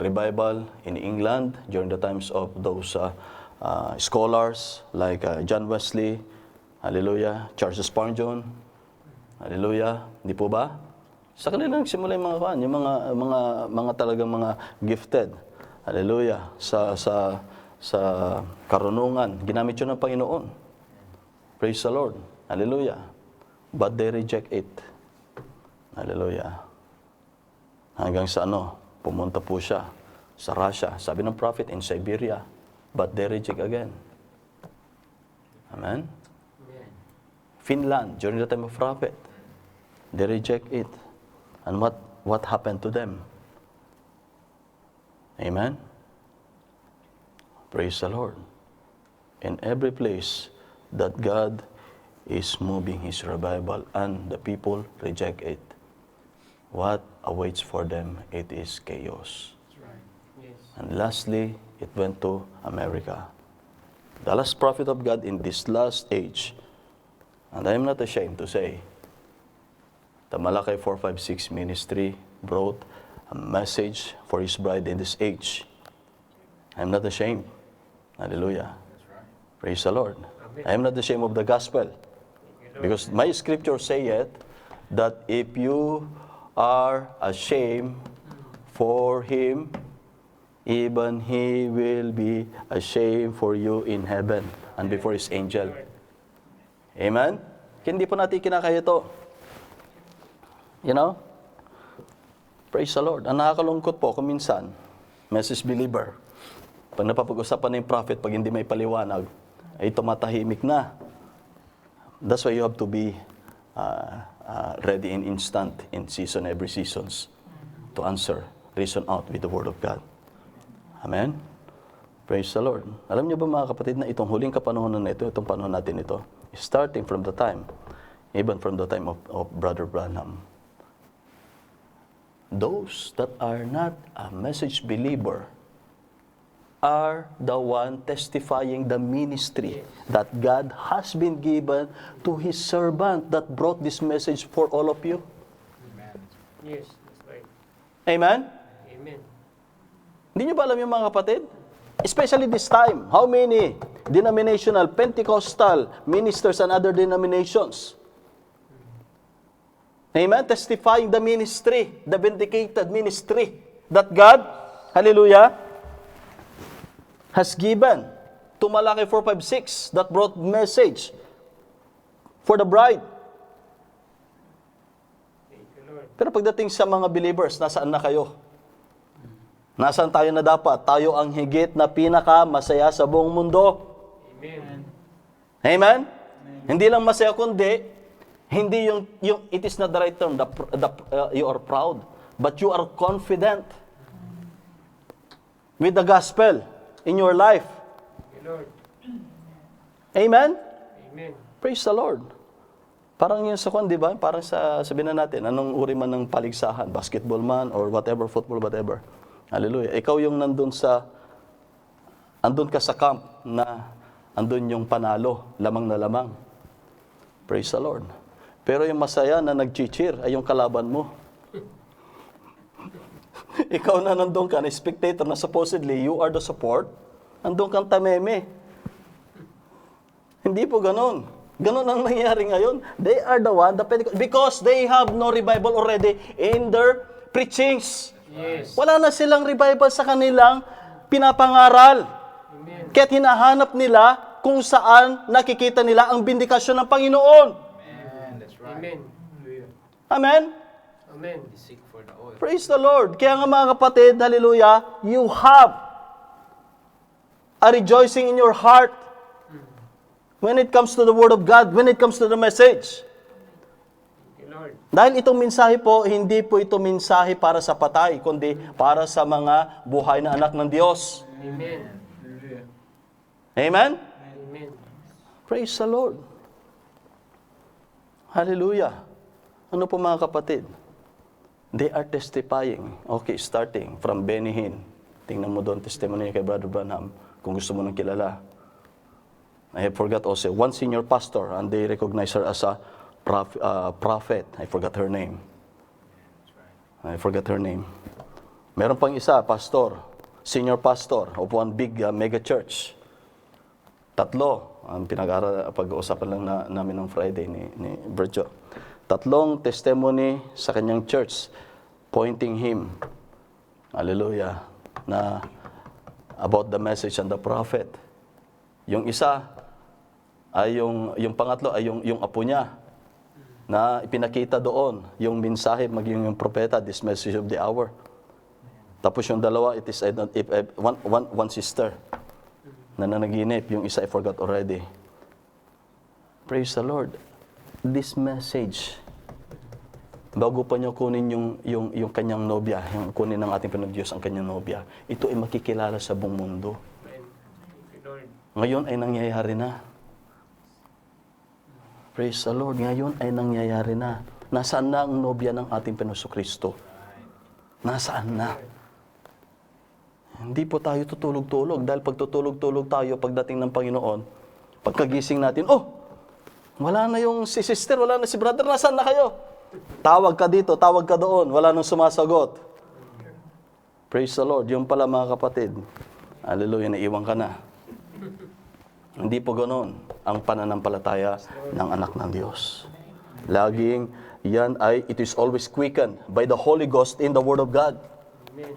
revival in England during the times of those scholars like John Wesley, hallelujah, Charles Spurgeon, hallelujah, di po ba? Sa kanila nagsimula yung mga talagang mga gifted, hallelujah, sa karunungan, ginamit yun ng Panginoon. Praise the Lord, hallelujah. But they reject it. Hallelujah. Hanggang sa pumunta po siya sa Russia. Sabi ng prophet, in Siberia. But they reject again. Amen? Amen. Finland, during the time of prophet, they reject it. And what happened to them? Amen? Praise the Lord. In every place that God is moving His revival and the people reject it, what awaits for them? It is chaos. That's right. Yes. And lastly, it went to America. The last prophet of God in this last age, and I am not ashamed to say, the Malachi 4:5-6 ministry brought a message for His bride in this age. I am not ashamed. Hallelujah. That's right. Praise the Lord. Amen. I am not ashamed of the gospel. Because my scripture saith that if you are ashamed for Him, even He will be ashamed for you in heaven and before His angel. Amen? Hindi po natin kinakaya ito. You know? Praise the Lord. Ang nakakalungkot po kung minsan, message believer, pag napapag-usapan na yung prophet, pag hindi may paliwanag, ay tumatahimik na. That's why you have to be ready and instant in season, every seasons to answer, reason out with the Word of God. Amen? Praise the Lord. Alam niyo ba mga kapatid na itong huling kapanahonan na ito, itong panahon natin ito, starting from the time, even from the time of Brother Branham, those that are not a message believer are the one testifying the ministry that God has been given to His servant that brought this message for all of you. Yes, that's right. Amen? Amen. Hindi niyo ba alam yung mga kapatid? Especially this time, how many denominational, Pentecostal ministers and other denominations, amen, testifying the ministry, the vindicated ministry that God, hallelujah, has given to Malachi 4:5-6 that brought message for the bride. Thank you, Lord. Pero pagdating sa mga believers, nasaan na kayo? Nasaan tayo na dapat? Tayo ang higit na pinaka-masaya sa buong mundo. Amen. Amen? Hindi lang masaya kundi, hindi it is not the right term, you are proud, but you are confident with the gospel in your life. Thank you, Lord. Amen? Amen. Praise the Lord. Parang yun sa di ba? Parang sabihin na natin, anong uri man ng paligsahan, basketball man or whatever, football, whatever. Hallelujah. Ikaw yung andun ka sa camp na andun yung panalo, lamang na lamang. Praise the Lord. Pero yung masaya na nag-cheer ay yung kalaban mo. Ikaw na nandun ka, na spectator na supposedly you are the support, nandun kang tameme. Hindi po ganun. Ganun ang nangyayari ngayon. They are the one, because they have no revival already in their preachings. Yes. Wala na silang revival sa kanilang pinapangaral. Amen. Kaya't hinahanap nila kung saan nakikita nila ang bindikasyon ng Panginoon. Amen. Amen? Amen. Praise the Lord. Kaya nga mga kapatid, hallelujah, you have a rejoicing in your heart when it comes to the Word of God, when it comes to the message. Thank you, Lord. Dahil itong mensahe po, hindi po ito mensahe para sa patay, kundi para sa mga buhay na anak ng Diyos. Amen. Amen? Amen. Praise the Lord. Hallelujah. Ano po mga kapatid? They are testifying. Okay, starting from Benny Hinn. Tingnan mo doon, testimony kay Brother Branham, kung gusto mo nang kilala. I forgot also, one senior pastor, and they recognize her as a prophet. I forgot her name. Meron pang isa, pastor, senior pastor of one big mega church. 3, ang pag-uusapan lang namin ng Friday ni Berjo. 3 testimony sa kanyang church pointing him, hallelujah, na about the message and the prophet. Yung isa ay yung pangatlo ay yung apo niya na ipinakita doon yung mensahe maging yung propeta, this message of the hour. Tapos yung dalawa, it is one sister na nanaginip, yung isa I forgot already. Praise the Lord. This message, bago pa niya kunin yung kanyang nobya, yung kunin ng ating Panginoon Diyos ang kanyang nobya, ito ay makikilala sa buong mundo. Amen. Thank you, Lord. Ngayon ay nangyayari na. Praise the Lord. Ngayon ay nangyayari na. Nasaan na ang nobya ng ating Panginoon Kristo? Nasaan na? Hindi po tayo tutulog-tulog. Dahil pag tutulog-tulog tayo pagdating ng Panginoon, pagkagising natin, wala na yung si sister, wala na si brother, nasaan na kayo? Tawag ka dito, tawag ka doon, wala nang sumasagot. Praise the Lord. Yung pala mga kapatid, hallelujah, naiwan ka na. Hindi po ganoon ang pananampalataya ng anak ng Diyos. Laging, yan ay, it is always quickened by the Holy Ghost in the Word of God. Amen.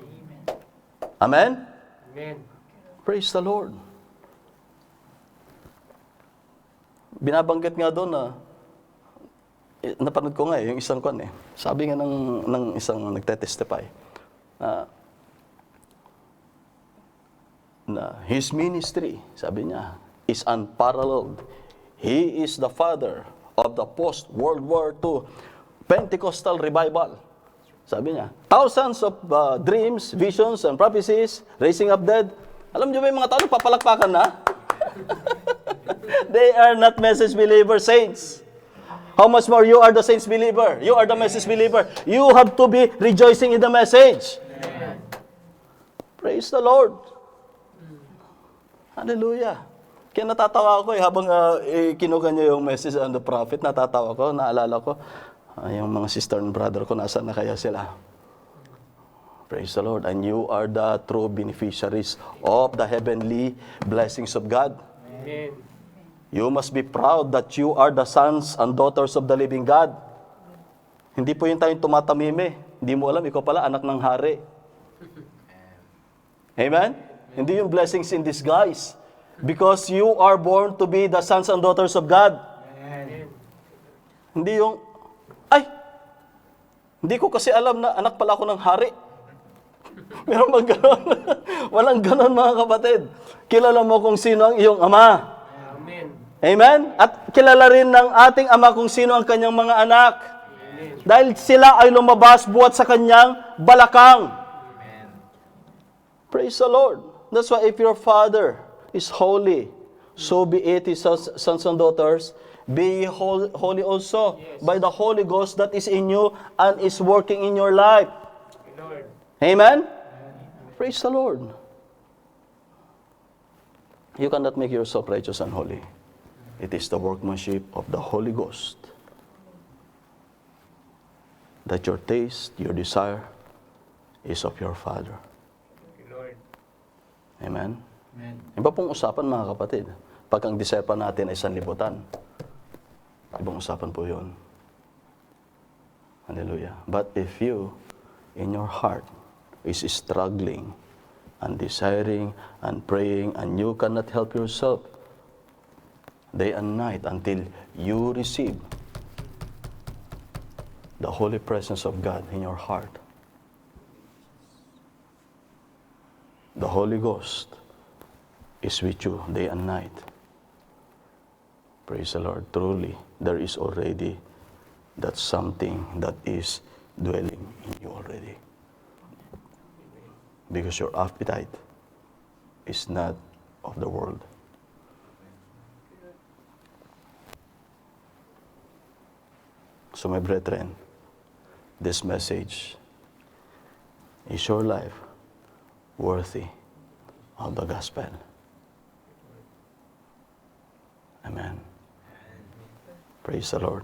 Amen? Amen. Praise the Lord. Binabanggit nga doon na, napanood ko nga yung isang kwan sabi nga ng isang nagtetestify, na his ministry, sabi niya, is unparalleled. He is the father of the post-World War II Pentecostal revival. Sabi niya, thousands of dreams, visions, and prophecies, raising up dead. Alam niyo ba yung mga tao papalakpakan na? They are not message believer saints. How much more you are the saints believer? You are the message believer. You have to be rejoicing in the message. Amen. Praise the Lord. Hallelujah. Kaya natatawa ako habang kinuha niya yung message on the prophet, natatawa ko, naalala ko, yung mga sister and brother ko, nasaan na kaya sila? Praise the Lord. And you are the true beneficiaries of the heavenly blessings of God. Amen. You must be proud that you are the sons and daughters of the living God. Hindi po yung tayong tumatamime. Hindi mo alam, ikaw pala anak ng hari. Amen? Hindi yung blessings in disguise. Because you are born to be the sons and daughters of God. Amen. Hindi yung, hindi ko kasi alam na anak pala ako ng hari. Meron bang ganon? Walang ganon mga kapatid. Kilala mo kung sino ang iyong ama. Amen. Amen? At kilala rin ng ating ama kung sino ang kanyang mga anak. Amen. Dahil sila ay lumabas buhat sa kanyang balakang. Amen. Praise the Lord. That's why if your father is holy, so be it his sons and daughters, be ye holy also by the Holy Ghost that is in you and is working in your life. Lord. Amen? Praise the Lord. You cannot make yourself righteous and holy. It is the workmanship of the Holy Ghost. That your taste, your desire is of your Father. Lord. Amen? Amen. Iba pong usapan mga kapatid. Pag ang desire pa natin ay sanlibutan. Ibang usapan po yun. Hallelujah. But if you, in your heart, is struggling and desiring and praying and you cannot help yourself day and night until you receive the holy presence of God in your heart. The Holy Ghost is with you day and night. Praise the Lord. Truly, there is already that something that is dwelling in you already. Because your appetite is not of the world. So my brethren, this message is your life worthy of the gospel. Amen. Praise the Lord.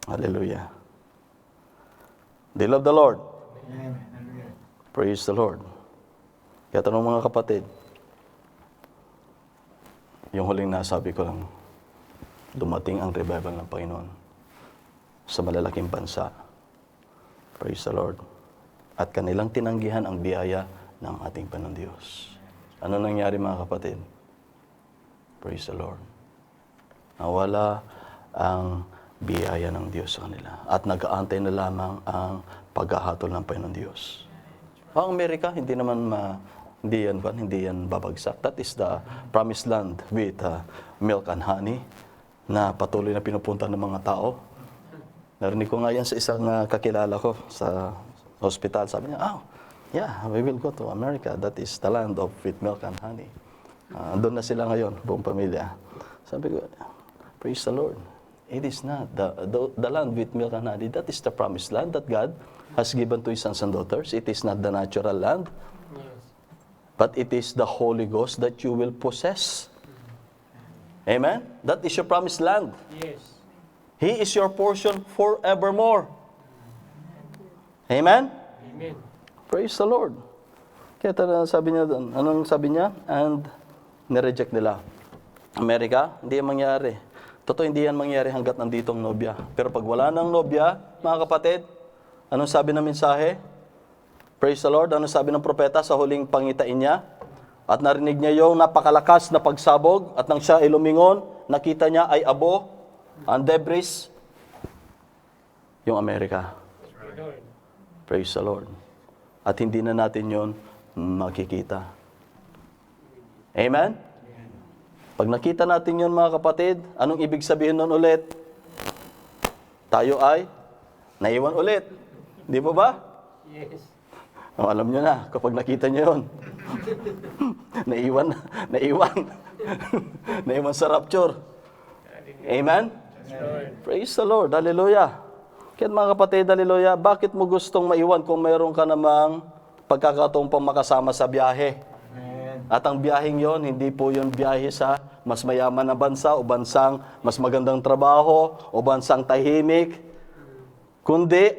Hallelujah. They love the Lord. Praise the Lord. Kaya tanong mga kapatid, yung huling nasabi ko lang, dumating ang revival ng Panginoon sa malalaking bansa. Praise the Lord. At kanilang tinanggihan ang biyaya ng ating Panginoon Diyos. Ano nangyari mga kapatid? Praise the Lord. Nawala ang biyaya ng Diyos sa kanila. At nag-aantay na lamang ang paghahatol ng Panginoon Diyos. Ang Amerika, hindi yan babagsak. That is the promised land with milk and honey na patuloy na pinupunta ng mga tao. Narinig ko nga yan sa isang kakilala ko sa hospital. Sabi niya, yeah, we will go to America. That is the land of with milk and honey. Doon na sila ngayon, buong pamilya. Sabi ko, praise the Lord. It is not the land with milk and honey. That is the promised land that God has given to His sons and daughters. It is not the natural land. Yes. But it is the Holy Ghost that you will possess. Amen? That is your promised land. Yes. He is your portion forevermore. Amen? Amen. Praise the Lord. Kaya sabi niya doon, anong sabi niya? And nireject nila. Amerika, hindi yan mangyari. Totoo, hindi yan mangyari hanggat nandito ang nobya. Pero pag wala ng nobya, mga kapatid, anong sabi ng mensahe? Praise the Lord. Anong sabi ng propeta sa huling pangitain niya? At narinig niya yung napakalakas na pagsabog at nang siya ay lumingon, nakita niya ay abo, ang debris, yung Amerika. Lord. Praise the Lord. At hindi na natin yon makikita. Amen? Pag nakita natin yun mga kapatid, anong ibig sabihin nun ulit? Tayo ay naiwan ulit. Di ba ba? Yes. Oh, alam nyo na, kapag nakita nyo yun. naiwan. Naiwan sa rapture. Amen? Lord. Praise the Lord. Hallelujah. Kaya mga kapatid, hallelujah, bakit mo gustong maiwan kung mayroon ka namang pagkakataong pang makasama sa biyahe? At ang biyaheng yon, hindi po yon biyahe sa mas mayaman na bansa o bansang mas magandang trabaho o bansang tahimik, kundi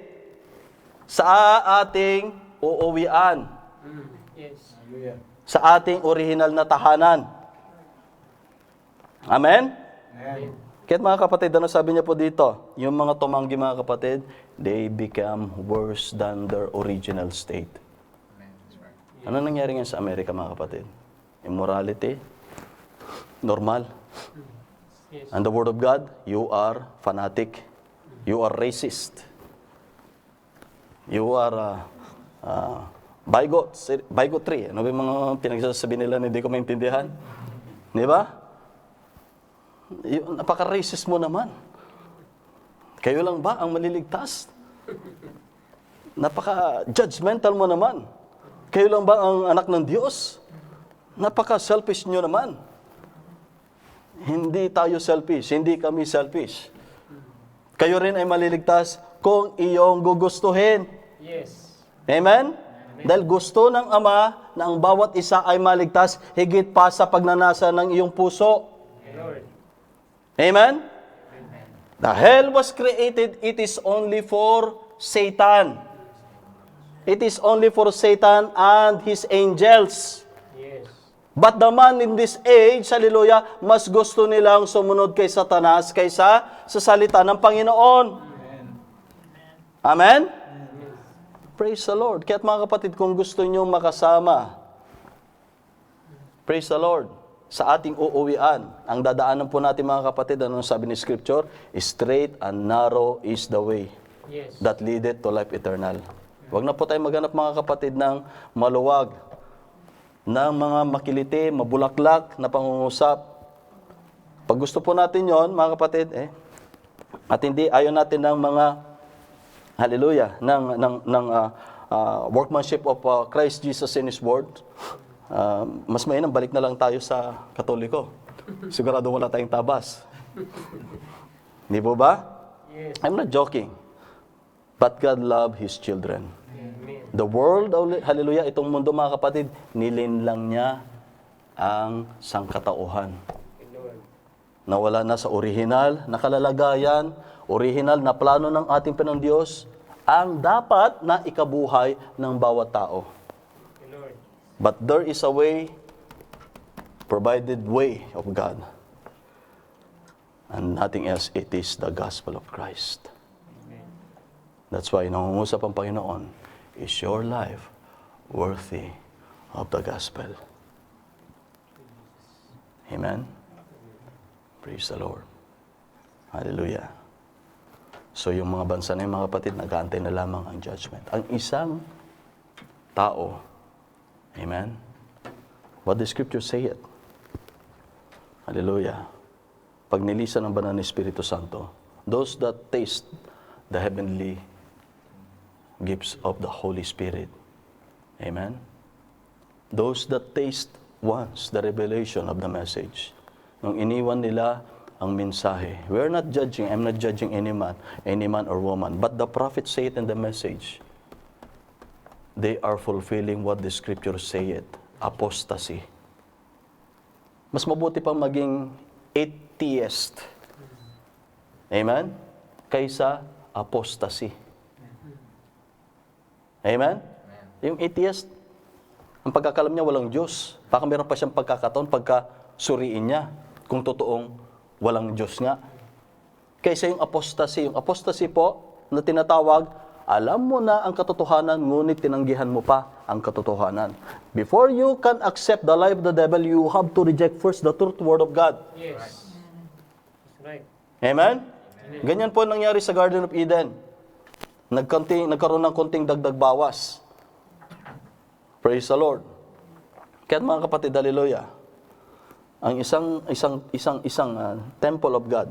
sa ating uuwian, Yes. sa ating orihinal na tahanan. Amen? Kaya mga kapatid, ano sabi niya po dito? Yung mga tumanggi mga kapatid, they become worse than their original state. Ano nangyari ngayon sa Amerika mga kapatid? Immorality, normal. Yes. And the Word of God, you are fanatic. You are racist. You are bigotry. Ano ba yung mga pinagsasabi nila na hindi ko maintindihan? Di ba? Napaka-racist mo naman. Kayo lang ba ang maliligtas? Napaka-judgmental mo naman. Kayo lang ba ang anak ng Diyos? Napaka-selfish nyo naman. Hindi tayo selfish. Hindi kami selfish. Kayo rin ay maliligtas kung iyong gugustuhin. Yes. Amen? Dahil gusto ng Ama na ang bawat isa ay maligtas higit pa sa pagnanasa ng iyong puso. Lord. Amen? The hell was created, it is only for Satan. It is only for Satan and his angels. Yes. But the man in this age, hallelujah, mas gusto nilang sumunod kay Satanas kaysa sa salita ng Panginoon. Amen? Praise the Lord. Kaya't mga kapatid, kung gusto nyo makasama, praise the Lord, sa ating uuwian, ang dadaanan po natin mga kapatid, ano sabi ni Scripture? Straight and narrow is the way Yes. that leadeth to life eternal. Huwag na po tayo maghanap mga kapatid ng maluwag, ng mga makiliti, mabulaklak na pangungusap. Pag gusto po natin yon mga kapatid, at hindi ayaw natin ng mga, hallelujah, ng workmanship of Christ Jesus in His Word, mas mainam, balik na lang tayo sa Katoliko. Sigurado wala tayong tabas. Hindi po ba? Yes. I'm not joking. But God loved His children. Amen. The world, hallelujah, itong mundo mga kapatid, nilinlang niya ang sangkatauhan. Lord. Nawala na sa orihinal na kalalagayan, orihinal na plano ng ating Panginoong Diyos, ang dapat na ikabuhay ng bawat tao. Lord. But there is a way, provided way of God. And nothing else, it is the gospel of Christ. That's why nangungusap ang Panginoon, is your life worthy of the gospel? Amen? Praise the Lord. Hallelujah. So yung mga bansa na yung mga kapatid, nag-aantay na lamang ang judgment. Ang isang tao, amen? What the Scripture say it? Hallelujah. Pag nilisan ng banal na Espiritu Santo, those that taste the heavenly gifts of the Holy Spirit. Amen? Those that taste once the revelation of the message. Nung iniwan nila ang mensahe. We're not judging. I'm not judging any man or woman. But the prophet say it in the message. They are fulfilling what the Scripture say it. Apostasy. Mas mabuti pang maging atheist. Amen? Kaysa apostasy. Amen? Yung atheist, ang pagkakalam niya walang Diyos. Baka meron pa siyang pagkakataon pagka suriin niya kung totoong walang Diyos nga. Kaysa yung apostasy po na tinatawag, alam mo na ang katotohanan, ngunit tinanggihan mo pa ang katotohanan. Before you can accept the lie of the devil, you have to reject first the truth word of God. Yes. That's right. Amen? Ganyan po nangyari sa Garden of Eden. Nagkaroon ng konting dagdag bawas. Praise the Lord. Kaya mga kapatid, hallelujah. ang isang temple of God,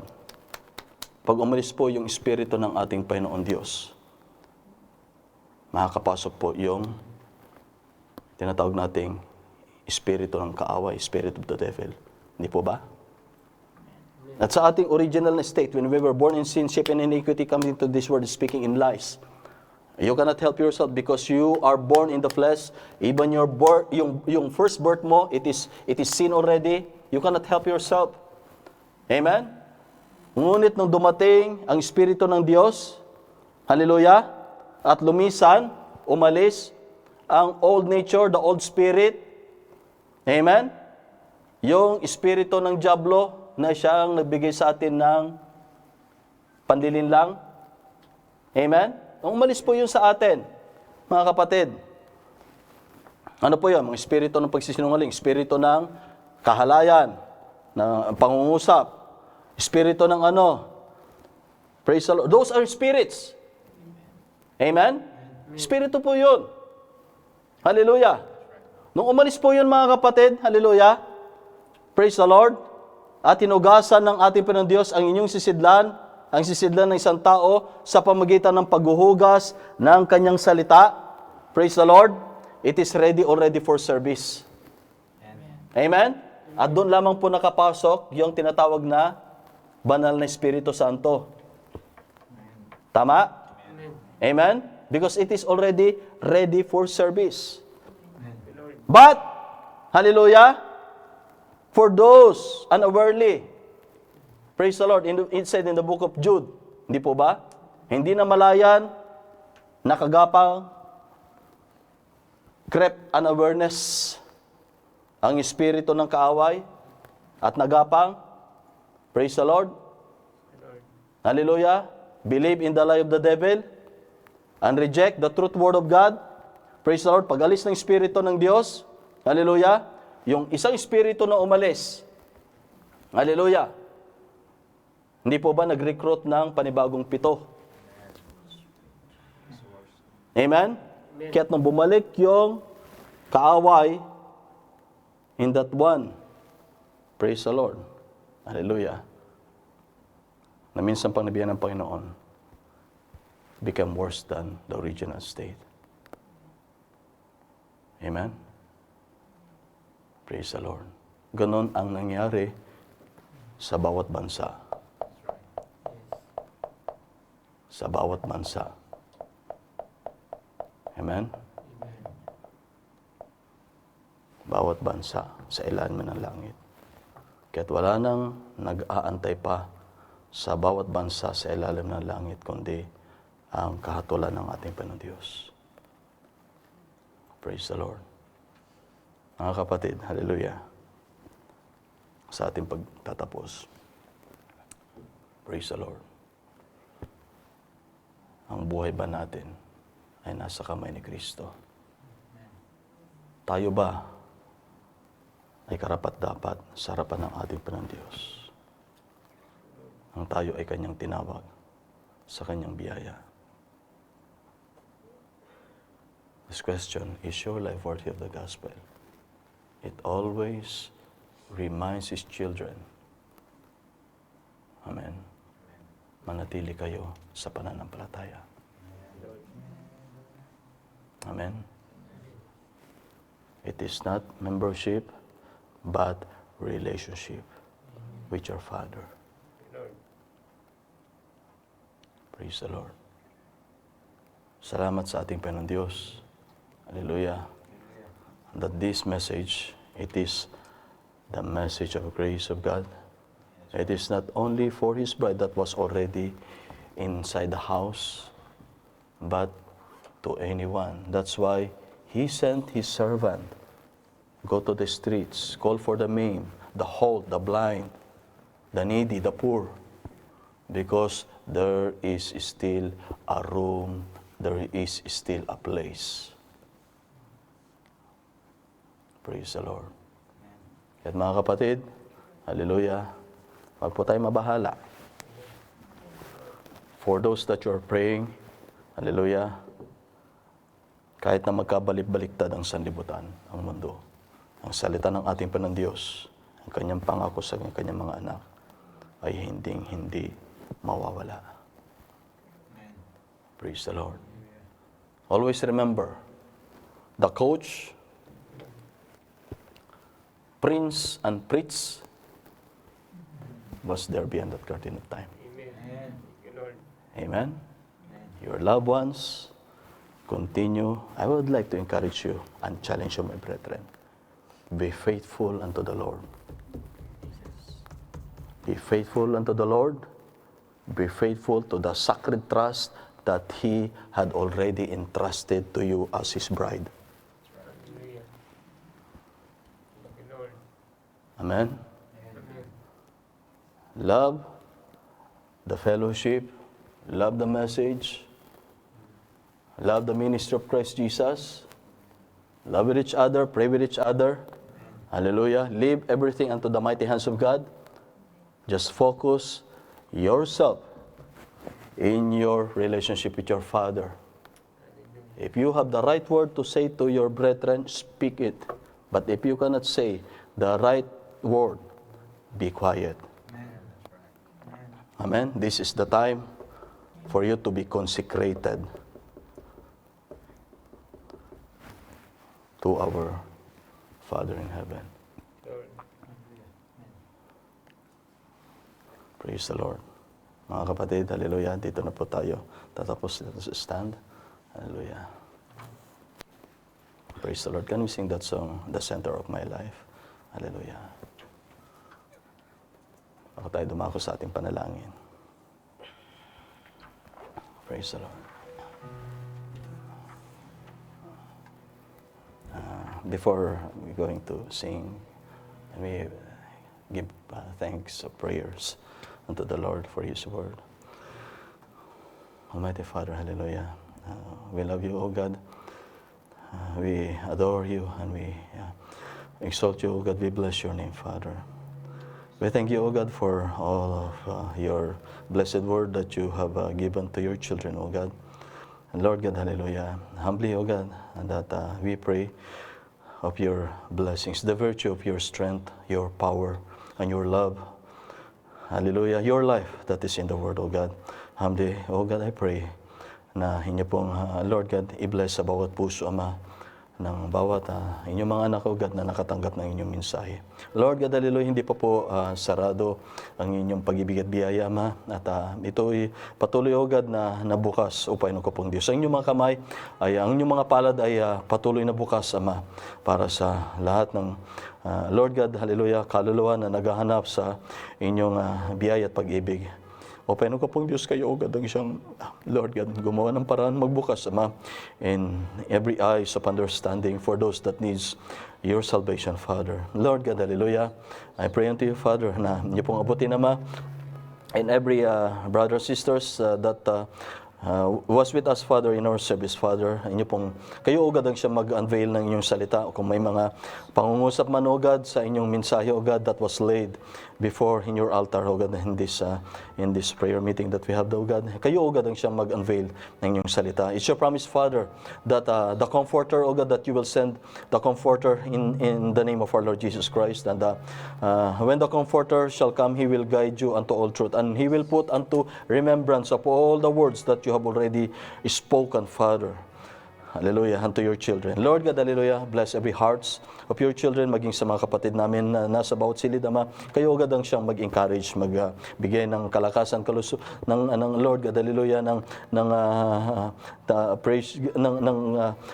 pag umalis po yung Espiritu ng ating Panginoon Diyos, makakapasok po yung tinatawag nating Espiritu ng kaaway, Spirit of the Devil. Hindi po ba? At sa ating original na state, when we were born in sin, shape and iniquity, coming into this world, speaking in lies. You cannot help yourself because you are born in the flesh. Even your birth, yung first birth mo, it is sin already. You cannot help yourself. Amen? Ngunit nung dumating ang Espiritu ng Diyos, hallelujah, at lumisan, umalis, ang old nature, the old spirit, amen? Yung espiritu ng dyablo na siyang nagbigay sa atin ng panlilinlang, amen? Nung umalis po yun sa atin, mga kapatid, ano po yun? Mga espiritu ng pagsisinungaling, espiritu ng kahalayan, ng pangungusap, espiritu ng ano, praise the Lord. Those are spirits. Amen? Espiritu po yun. Hallelujah. Nung umalis po yun, mga kapatid, hallelujah, praise the Lord, at hinugasan ng ating Panginoon Diyos ang inyong sisidlan, ang sisidlan ng isang tao sa pamagitan ng paghuhugas ng kanyang salita. Praise the Lord. It is ready already for service. Amen? At doon lamang po nakapasok yung tinatawag na banal na Espiritu Santo. Tama? Amen? Because it is already ready for service. But, hallelujah, for those unawarely, praise the Lord, it said in the book of Jude, hindi po ba? Hindi na malayan, nakagapang, crept unawareness, ang espiritu ng kaaway, at nagapang, praise the Lord, hallelujah, believe in the lie of the devil, and reject the truth word of God, praise the Lord, pag-alis ng espiritu ng Diyos, hallelujah, yung isang espiritu na umalis, hallelujah, hindi po ba nag-recruit ng panibagong 7? Amen? Kaya't nung bumalik yung kaaway in that one, praise the Lord, hallelujah, na minsan pang nabiyan ng Panginoon, become worse than the original state. Amen? Praise the Lord. Ganon ang nangyari sa bawat bansa. Sa bawat bansa. Amen? Bawat bansa sa ilalim ng langit. Kaya't wala nang nag-aantay pa sa bawat bansa sa ilalim ng langit, kundi ang kahatulan ng ating Panginoon Diyos. Praise the Lord. Mga kapatid, hallelujah. Sa ating pagtatapos. Praise the Lord. Ang buhay ba natin ay nasa kamay ni Kristo? Tayo ba ay karapat-dapat sa harapan ng ating Panginoon Diyos? Ang tayo ay kanyang tinawag sa kanyang biyaya. This question, is your life worthy of the gospel? It always reminds his children. Amen. Manatili kayo sa pananampalataya. Amen. It is not membership, but relationship with your Father. Praise the Lord. Salamat sa ating Panginoon Diyos. Hallelujah. That this message, it is the message of grace of God. It is not only for His bride that was already inside the house, but to anyone. That's why He sent His servant. Go to the streets, call for the maimed, the halt, the blind, the needy, the poor. Because there is still a room, there is still a place. Praise the Lord. At mga kapatid, hallelujah, wag po tayo mabahala. For those that you are praying, hallelujah, kahit na magkabalik-baliktad ang sanlibutan, ang mundo, ang salita ng ating Panginoon Diyos ang kanyang pangako sa kanyang mga anak ay hindi mawawala. Praise the Lord. Always remember, the coach, prince, and priest was there beyond that curtain of time. Amen. Thank you, Lord. Amen? Your loved ones, continue. I would like to encourage you and challenge you, my brethren. Be faithful unto the Lord. Be faithful unto the Lord. Be faithful to the sacred trust that He had already entrusted to you as His bride. Hallelujah. Thank you, Lord. Amen? Amen. Love the fellowship, love the message, love the ministry of Christ Jesus, love with each other, pray with each other. Hallelujah. Leave everything unto the mighty hands of God. Just focus yourself in your relationship with your Father. If you have the right word to say to your brethren, speak it. But if you cannot say the right word, be quiet. Amen. This is the time for you to be consecrated to our Father in heaven. Lord. Praise the Lord. Mga kapatid, hallelujah, dito na po tayo. Tatapos dito sa stand. Hallelujah. Praise the Lord. Can we sing that song, The Center of My Life? Hallelujah. Ako tayo dumako sa ating panalangin. Praise the Lord. Before we're going to sing, we give thanks or prayers unto the Lord for His word. Almighty Father, hallelujah. We love you, O God. We adore you and we exalt you, O God. We bless your name, Father. We thank you, O God, for all of your blessed word that you have given to your children, O God. And Lord God, hallelujah. Humbly, O God, and that we pray of your blessings, the virtue of your strength, your power, and your love. Hallelujah. Your life that is in the Word, O God. Humbly, O God, I pray na inyo pong, Lord God, i-bless sa bawat puso, Ama, ng bawat inyong mga anak, O God, na nakatanggap ng inyong mensahe. Lord God, hallelujah, hindi pa po sarado ang inyong pag-ibig at biyaya, Ama. At ito'y patuloy, O God, na nabukas upay ng kapong Diyos. Sa inyong mga kamay, ay ang inyong mga palad ay patuloy na bukas, Ama, para sa lahat ng Lord God, hallelujah, kaluluwa na naghahanap sa inyong biyaya at pag-ibig. O Panginoon ko pong Diyos, kayo, O God, ang isang, Lord God, gumawa ng paraan magbukas, Ama, in every eyes of understanding for those that needs your salvation, Father. Lord God, hallelujah, I pray unto you, Father, na niyo pong abutin, Ama, and every brothers, sisters that was with us, Father, in our service, Father. Inyo pong, kayo, O God, ang siya mag-unveil ng inyong salita. O kung may mga pangungusap man, O God, sa inyong mensahe, O God, that was laid before in your altar, O God, in this prayer meeting that we have, O God. Kayo, O God, ang siya mag-unveil ng inyong salita. It's your promise, Father, that the Comforter, O God, that you will send the Comforter in the name of our Lord Jesus Christ. And when the Comforter shall come, He will guide you unto all truth. And He will put unto remembrance of all the words that you have already spoken, Father. Hallelujah, unto your children. Lord God, hallelujah, bless every hearts of your children, maging sa mga kapatid namin na nasa bawat silid, Ama. Kayo, God, ang siyang mag-encourage, magbigay ng kalakasan, ng Lord God, hallelujah,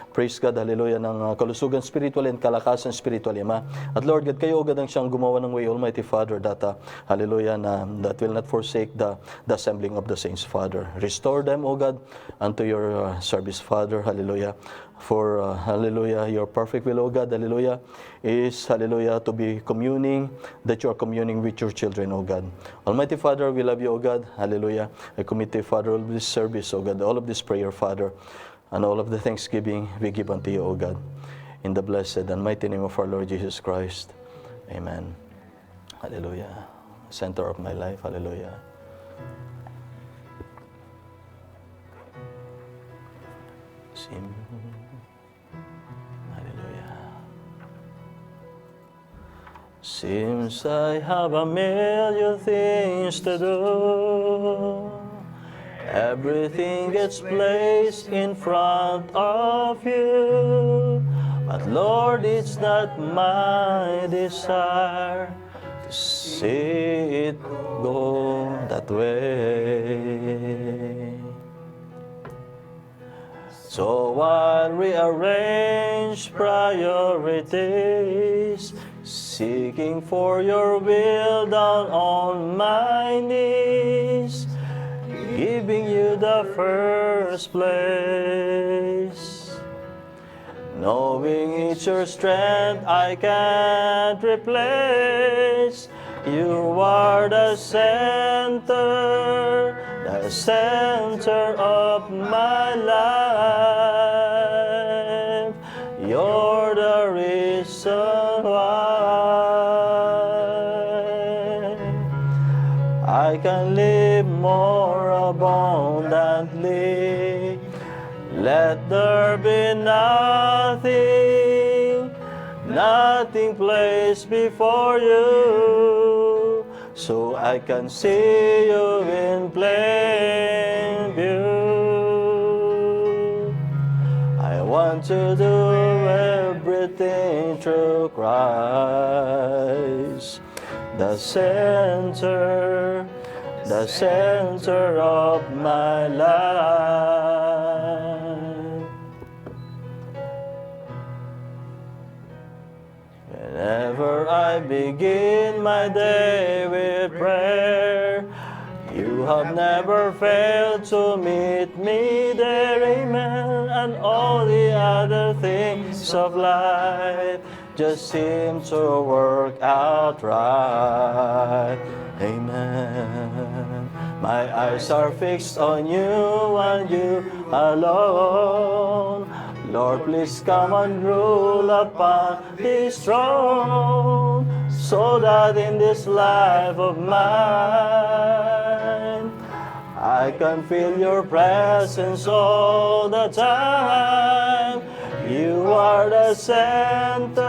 praise God, hallelujah, ng kalusugan spiritual and kalakasan spiritual, Ama. At Lord God, kayo, God, ang siyang gumawa ng way, Almighty Father, that, hallelujah, that will not forsake the assembling of the saints, Father. Restore them, O God, unto your service, Father, hallelujah. For, hallelujah, your perfect will, O God, hallelujah, is, hallelujah, to be communing, that you are communing with your children, O God. Almighty Father, we love you, O God, hallelujah. I commit to you, Father, all of this service, O God, all of this prayer, Father, and all of the thanksgiving we give unto you, O God, in the blessed and mighty name of our Lord Jesus Christ. Amen. Hallelujah. Center of my life, hallelujah. Seems I have a million things to do. Everything gets placed in front of you. But Lord, it's not my desire to see it go that way. So I'll rearrange priorities, seeking for your will down on my knees, giving you the first place. Knowing it's your strength I can't replace. You are the center of my life. You're the reason why I can live more abundantly. Let there be nothing placed before you, so I can see you in plain view. I want to do everything through Christ, the center of my life. Whenever I begin my day with prayer, you have never failed to meet me there, amen. And all the other things of life just seem to work out right, amen. My eyes are fixed on you and you alone. Lord, please come and rule upon this throne, so that in this life of mine, I can feel your presence all the time. You are the center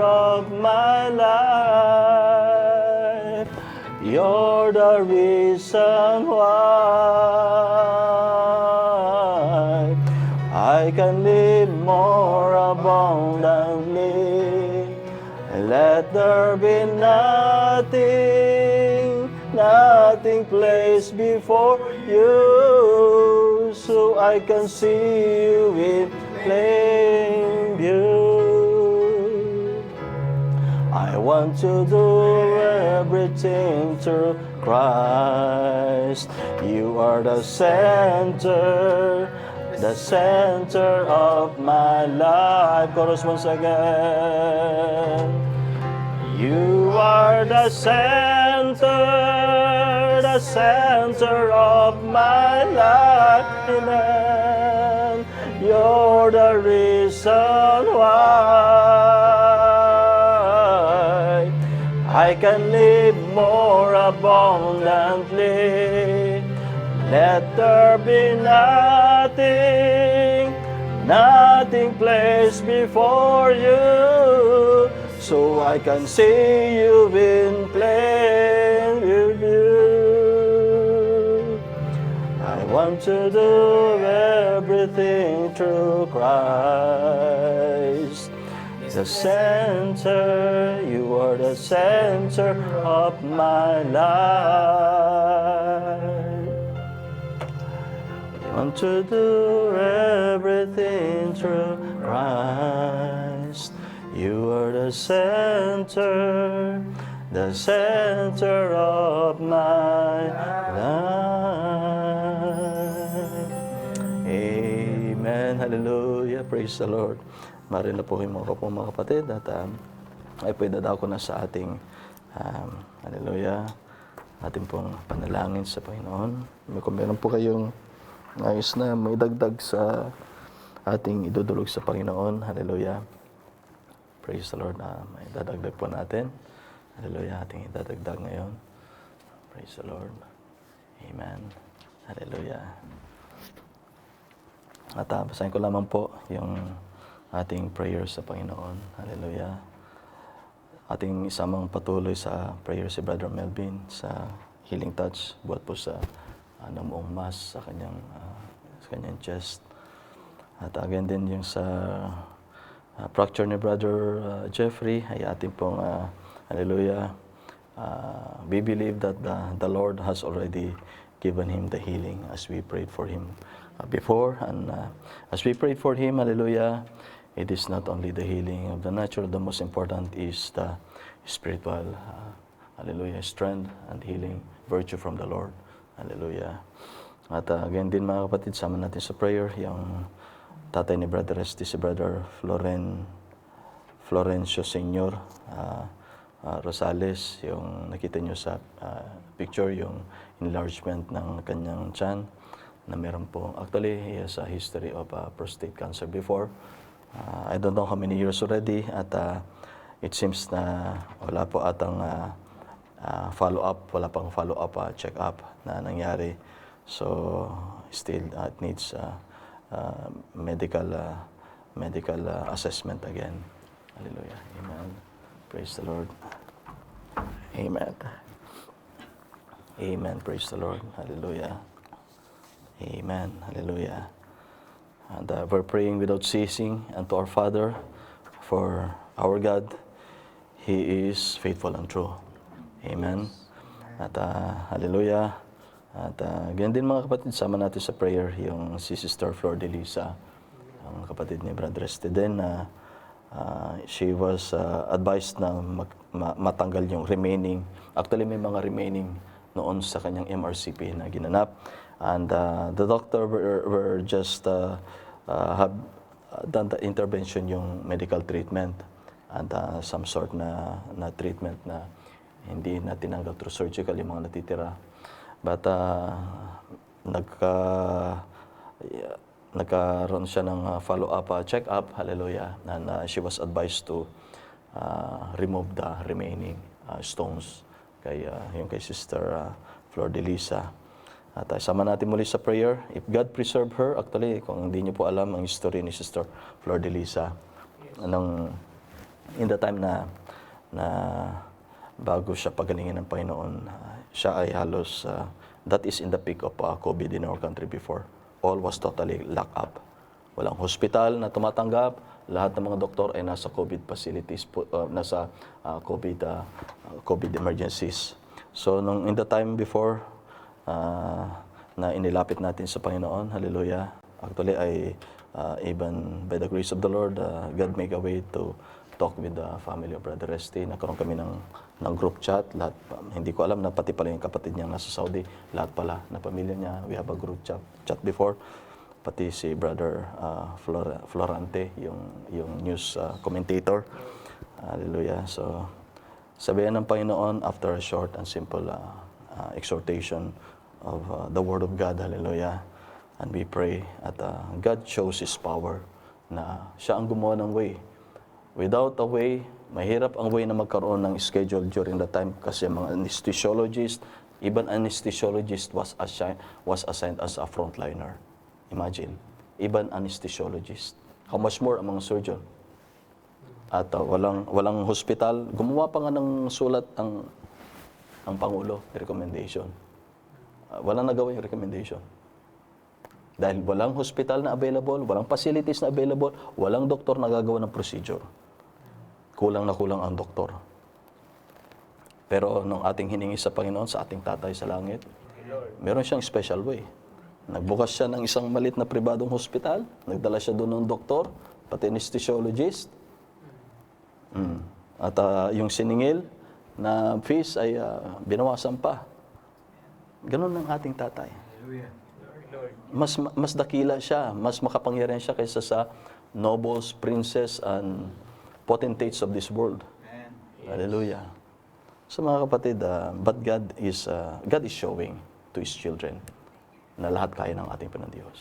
of my life. You're the reason why I can live more abundantly. Let there be nothing placed before you, so I can see you in plain view. I want to do everything through Christ. You are the center of my life. Chorus once again. You are the center of my life, amen. You're the reason why I can live more abundantly. Let there be nothing placed before you, so I can see you in plain view. I want to do everything through Christ, the center. You are the center of my life. I want to do everything through Christ. You are the center of my life. Amen. Hallelujah. Praise the Lord. Marin na po kayo mga kapatid at ay po idadaw ko na sa ating hallelujah, ating pong panalangin sa Panginoon. Kung meron po kayong nais na may dagdag sa ating idudulog sa Panginoon, hallelujah. Praise the Lord. May dadagdag po natin. Hallelujah. Ating idadagdag ngayon. Praise the Lord. Amen. Hallelujah. At basahin ko lamang po yung ating prayers sa Panginoon. Hallelujah. ating isamang patuloy sa prayer si Brother Melvin sa healing touch buhat po sa namuong mass sa kanyang chest. At again din yung sa fracture ni Brother Jeffrey ay ating pong hallelujah. We believe that the Lord has already given him the healing as we prayed for him before. And as we prayed for him, hallelujah, it is not only the healing of the natural, the most important is the spiritual, hallelujah, strength and healing, virtue from the Lord. Hallelujah. At again din mga kapatid, sama natin sa prayer yung tatay ni Brother Resty, si Brother Florencio Senior Rosales, yung nakita nyo sa picture, yung enlargement ng kanyang tiyan na meron po. Actually, he has a history of prostate cancer before. I don't know how many years already at it seems na wala po atang follow-up, wala pang follow-up check-up na nangyari. So, still it needs medical assessment again. Hallelujah. Amen. Praise the Lord. Amen. Amen. Praise the Lord. Hallelujah. Amen. Hallelujah. And we're praying without ceasing unto our Father, for our God, He is faithful and true. Amen. At hallelujah. At ganyan din mga kapatid, sama natin sa prayer yung si Sister Flor de Lisa, ang kapatid ni Brother Esteden, na she was advised na matanggal yung remaining. Actually, may mga remaining noon sa kanyang MRCP na ginanap. And the doctor were just have done the intervention, yung medical treatment and some sort na treatment na hindi na tinanggal through surgical yung mga natitira. But nagkaroon siya ng follow-up check-up, hallelujah, and she was advised to remove the remaining stones yung kay Sister Flor de Lisa. At sama natin muli sa prayer. If God preserve her, actually, kung hindi niyo po alam ang history ni Sister Flor de Lisa, in the time na bago siya pagalingin ng Panginoon, siya ay halos, that is in the peak of COVID in our country before. All was totally locked up. Walang hospital na tumatanggap. Lahat ng mga doktor ay nasa COVID facilities, nasa COVID emergencies. So, in the time before na inilapit natin sa Panginoon, hallelujah, actually ay even by the grace of the Lord, God make a way to talk with the family of Brother Resty. Nagkaroon kami ng group chat. Lahat, hindi ko alam na pati pala yung kapatid niya nasa Saudi. Lahat pala na pamilya niya. We have a group chat before. Pati si Brother Florante, yung news commentator. Hallelujah. So, sabihan ng Panginoon after a short and simple exhortation of the Word of God. Hallelujah. And we pray at God shows His power na siya ang gumawa ng way. Without a way, mahirap ang way na magkaroon ng schedule during that time kasi mga anesthesiologist, even anesthesiologist was assigned as a frontliner. Imagine, even anesthesiologist. How much more ang mga surgeon? At walang hospital. Gumawa pa nga ng sulat ang Pangulo, recommendation. Walang nagawa yung recommendation. Dahil walang hospital na available, walang facilities na available, walang doktor na gagawa ng procedure. Kulang na kulang ang doktor. Pero nung ating hiningi sa Panginoon, sa ating tatay sa langit, meron siyang special way. Nagbukas siya ng isang malit na pribadong hospital, nagdala siya doon ng doktor, pati anesthesiologist. At yung siningil na fees ay binawasan pa. Ganun ang ating tatay. Mas dakila siya, mas makapangyarihan siya kaysa sa nobles, princes, and potentates of this world. Amen. Hallelujah. So mga kapatid, but God is showing to His children na lahat kaya ng ating Panginoon.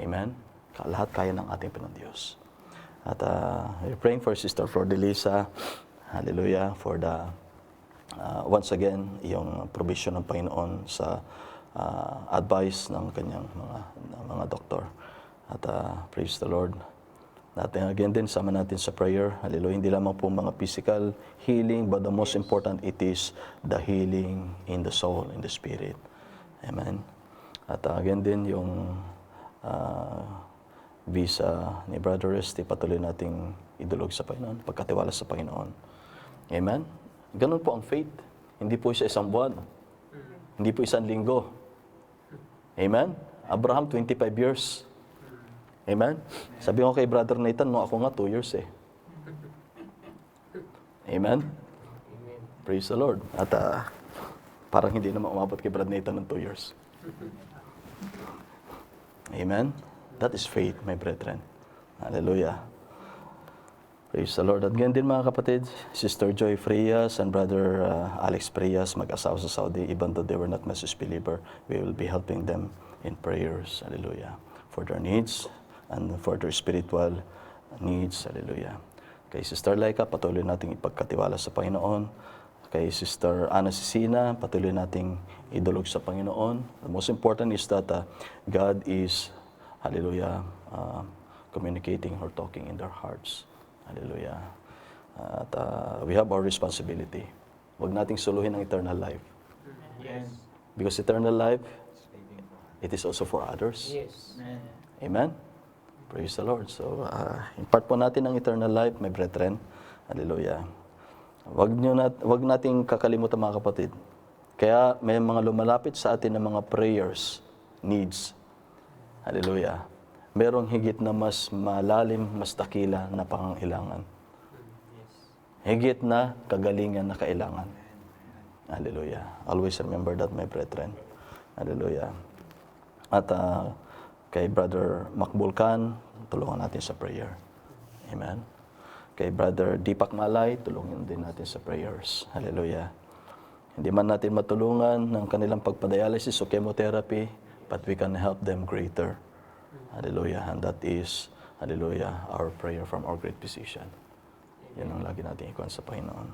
Amen? Lahat kaya ng ating Panginoon. At we're praying for Sister Flor de Lisa. Hallelujah. For the, once again, yung provision ng Panginoon sa advice ng kanyang mga doktor. At praise the Lord. Natin again din, sama natin sa prayer. Hallelujah. Hindi lamang po mga physical healing, but the most important, it is the healing in the soul, in the spirit. Amen. At again din, yung visa ni Brother Resty, patuloy nating idulog sa Panginoon, pagkatiwala sa Panginoon. Amen. Ganun po ang faith. Hindi po siya isang buwan. Hindi po isang linggo. Amen. Abraham, 25 years. Amen? Sabi ko kay Brother Nathan, no, ako nga 2 years eh. Amen? Praise the Lord. At parang hindi naman umabot kay Brother Nathan ng 2 years. Amen? That is faith, my brethren. Hallelujah. Praise the Lord. At ganyan din mga kapatid, Sister Joy Frias and Brother Alex Frias, mag-asawa sa Saudi, even though they were not Message believer, we will be helping them in prayers. Hallelujah. For their needs and for their spiritual needs. Hallelujah. Kay Sister Laika, patuloy nating ipagkatiwala sa Panginoon. Kay Sister Ana Cecina, patuloy nating idulog sa Panginoon. The most important is that God is, hallelujah, communicating or talking in their hearts. Hallelujah. At we have our responsibility. Huwag nating suluhin ang eternal life. Yes. Because eternal life, it is also for others. Yes. Amen? Praise the Lord. So, impart po natin ang eternal life, my brethren. Hallelujah. Wag nating kakalimutan mga kapatid. Kaya may mga lumalapit sa atin ng mga prayers, needs. Hallelujah. Merong higit na mas malalim, mas dakila na pangangailangan. Higit na kagalingan na kailangan. Hallelujah. Always remember that, my brethren. Hallelujah. At kay Brother Makbulkan, tulungan natin sa prayer. Amen. Kay Brother Deepak Malay, tulungan din natin sa prayers. Hallelujah. Hindi man natin matulungan ng kanilang pagpadialysis o chemotherapy, but we can help them greater. Hallelujah. And that is, hallelujah, our prayer from our great physician. Yan ang lagi natin ikuan sa Panginoon.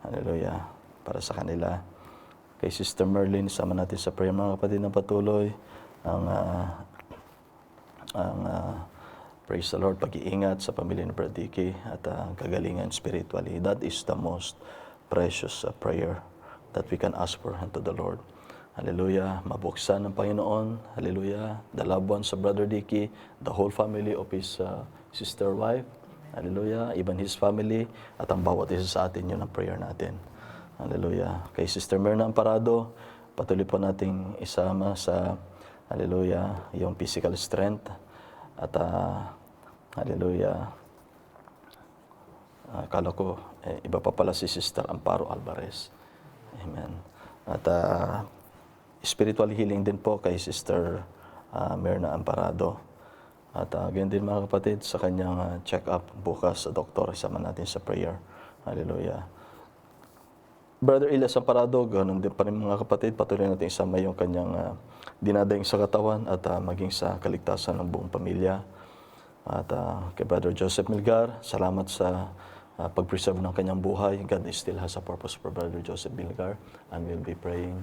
Hallelujah. Para sa kanila. Kay Sister Merlin, sama natin sa prayer mga kapatid na patuloy. Praise the Lord, pag-iingat sa pamilya ni Brother Dicky at kagalingan spiritually. That is the most precious prayer that we can ask for unto the Lord. Hallelujah. Mabuksan ng Panginoon. Hallelujah. The loved ones of Brother Dicky, the whole family of his sister wife. Hallelujah. Even his family. At ang bawat isa sa atin, yun ang prayer natin. Hallelujah. Kay Sister Myrna Amparado, patuloy po nating isama sa, hallelujah, yung physical strength. At, hallelujah, akala ko, iba pa pala si Sister Amparo Alvarez. Amen. At, spiritual healing din po kay Sister Myrna Amparado. At ganyan din mga kapatid, sa kanyang check-up bukas sa doktor, isama natin sa prayer. Hallelujah. Brother Elias Amparado, ganun din pa rin mga kapatid, patuloy natin isama yung kanyang dinadaing sa katawan at maging sa kaligtasan ng buong pamilya. At kay Brother Joseph Milgar, salamat sa pag-preserve ng kanyang buhay. God still has a purpose for Brother Joseph Milgar, and we'll be praying.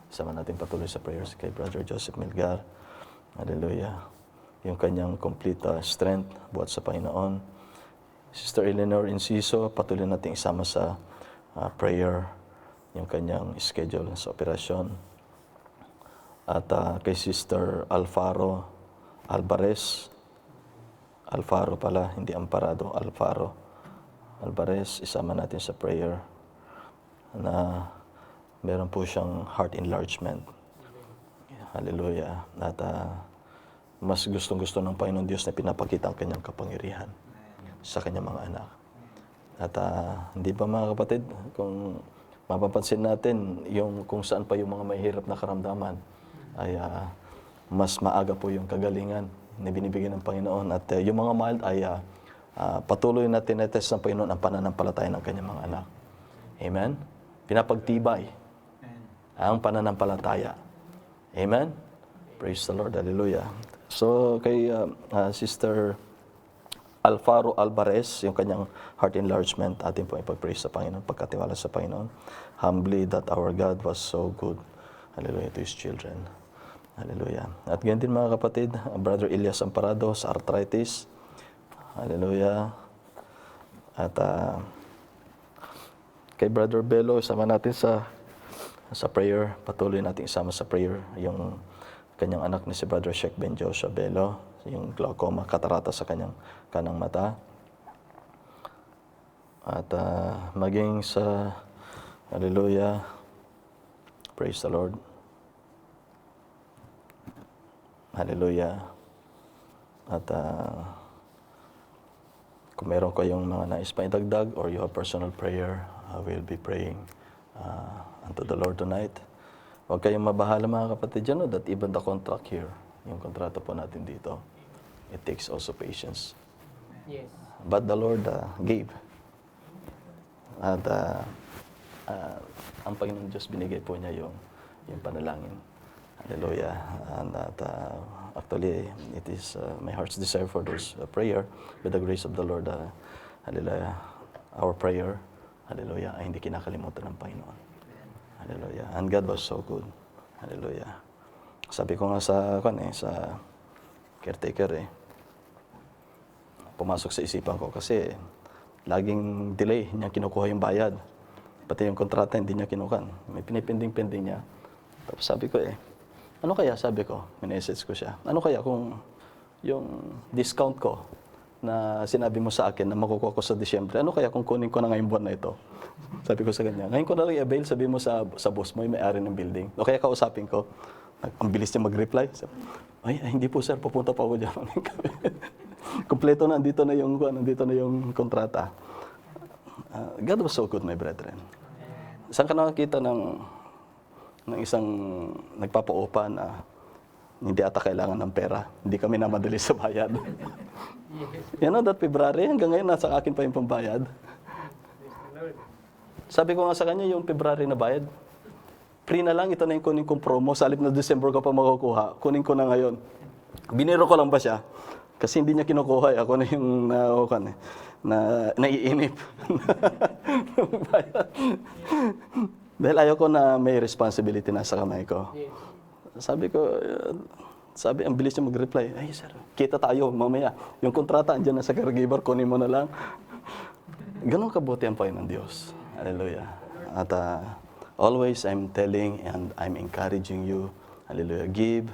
Sama natin patuloy sa prayers kay Brother Joseph Milgar. Hallelujah. Yung kanyang complete strength buhat sa Panginoon. Sister Eleanor Inciso, patuloy natin isama sa prayer yung kanyang schedule sa operasyon. At kay Sister Alfaro Alvarez, Alfaro pala, hindi Amparado, Alfaro Alvarez, isama natin sa prayer na meron po siyang heart enlargement. Hallelujah. At mas gustong-gusto ng Panginoon Diyos na pinapakita ang kanyang kapangyarihan sa kanyang mga anak. At hindi ba mga kapatid, kung mapapansin natin, yung kung saan pa yung mga mahihirap na karamdaman, ay mas maaga po yung kagalingan na binibigyan ng Panginoon. At yung mga mild ay patuloy na tinetest ng Panginoon ang pananampalataya ng kanyang mga anak. Amen? Pinapagtibay ang pananampalataya. Amen? Praise the Lord. Hallelujah. So, kay Sister Alfaro Alvarez, yung kanyang heart enlargement, atin po ipag-praise sa Panginoon, pagkatiwala sa Panginoon. Humbly that our God was so good. Hallelujah to His children. Hallelujah. At ganyan din mga kapatid, Brother Elias Amparado sa arthritis. Hallelujah. At kay Brother Bello, isama natin sa prayer. Patuloy natin isama sa prayer yung kanyang anak ni si Brother Sheikh Ben Joshua Bello, yung glaucoma, katarata sa kanyang kanang mata. At maging sa, hallelujah, praise the Lord. Hallelujah. At kung meron kayong mga nais pa idagdag or you have personal prayer, we'll be praying unto the Lord tonight. Huwag kayong mabahala mga kapatid dyan, no, that even the contract here, yung kontrata po natin dito, it takes also patience. Yes. But the Lord gave. At ang Panginoon Diyos binigay po niya yung panalangin. Hallelujah. And actually, it is my heart's desire for this prayer with the grace of the Lord. Hallelujah. Our prayer, hallelujah, ay hindi kinakalimutan ng Panginoon. Hallelujah. And God was so good. Hallelujah. Sabi ko nga sa caretaker pumasok sa isipan ko kasi laging delay niya kinukuha yung bayad. Pati yung kontrata hindi niya kinukan. May pinipending-pending niya. Tapos sabi ko ano kaya, sabi ko, minessage ko siya, ano kaya kung yung discount ko na sinabi mo sa akin na makukuha ko sa Disyembre, ano kaya kung kunin ko na ngayong buwan na ito? Sabi ko sa kanya, ngayon ko na i-avail, sabi mo sa boss mo, yung may-ari ng building. O kaya kausapin ko, ang bilis niya mag-reply. Sabi, ay, hindi po sir, pupunta pa ako dyan. Kompleto na, nandito na yung kontrata. God was so good, my brethren. Saan ka nakakita ng isang nagpapaupa na hindi ata kailangan ng pera. Hindi kami namadali sa bayad. You know, that February, hanggang ngayon nasa akin pa yung pambayad. Sabi ko nga sa kanya, yung February na bayad, free na lang, ito na yung kunin kong promo. Sa halip na December ka pa makukuha, kunin ko na ngayon. Biniro ko lang ba siya? Kasi hindi niya kinukuha. Ako na yung naiinip. Dahil ayaw ko na may responsibility na sa kamay ko. Sabi ko, ang bilis niya mag-reply, ay sir, kita tayo mamaya. Yung kontrata, andyan na sa caregiver, kunin mo na lang. Ganon kabuti ang Panginoon Diyos. Hallelujah. At always I'm telling and I'm encouraging you, hallelujah, give,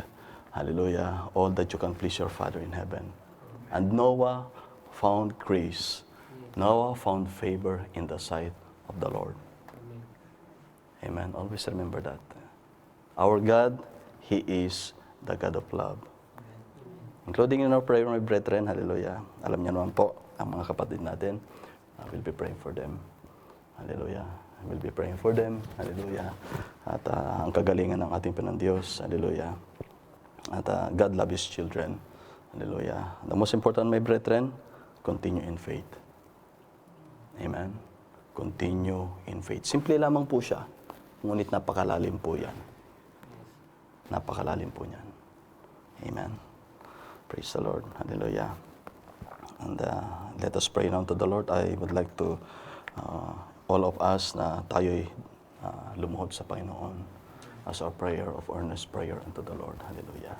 hallelujah, all that you can please your Father in heaven. And Noah found grace. Noah found favor in the sight of the Lord. Amen. Always remember that. Our God, He is the God of love. Including in our prayer, my brethren, hallelujah. Alam niyo naman po, ang mga kapatid natin, we'll be praying for them. Hallelujah. We'll be praying for them. Hallelujah. At ang kagalingan ng ating Panginoon Diyos. Hallelujah. At God loves His children. Hallelujah. The most important, my brethren, continue in faith. Amen. Continue in faith. Simple lamang po siya. Ngunit napakalalim po yan. Napakalalim po yan. Amen. Praise the Lord. Hallelujah. And let us pray now to the Lord. I would like to, all of us na tayo'y lumuhod sa Panginoon as our prayer of earnest prayer unto the Lord. Hallelujah.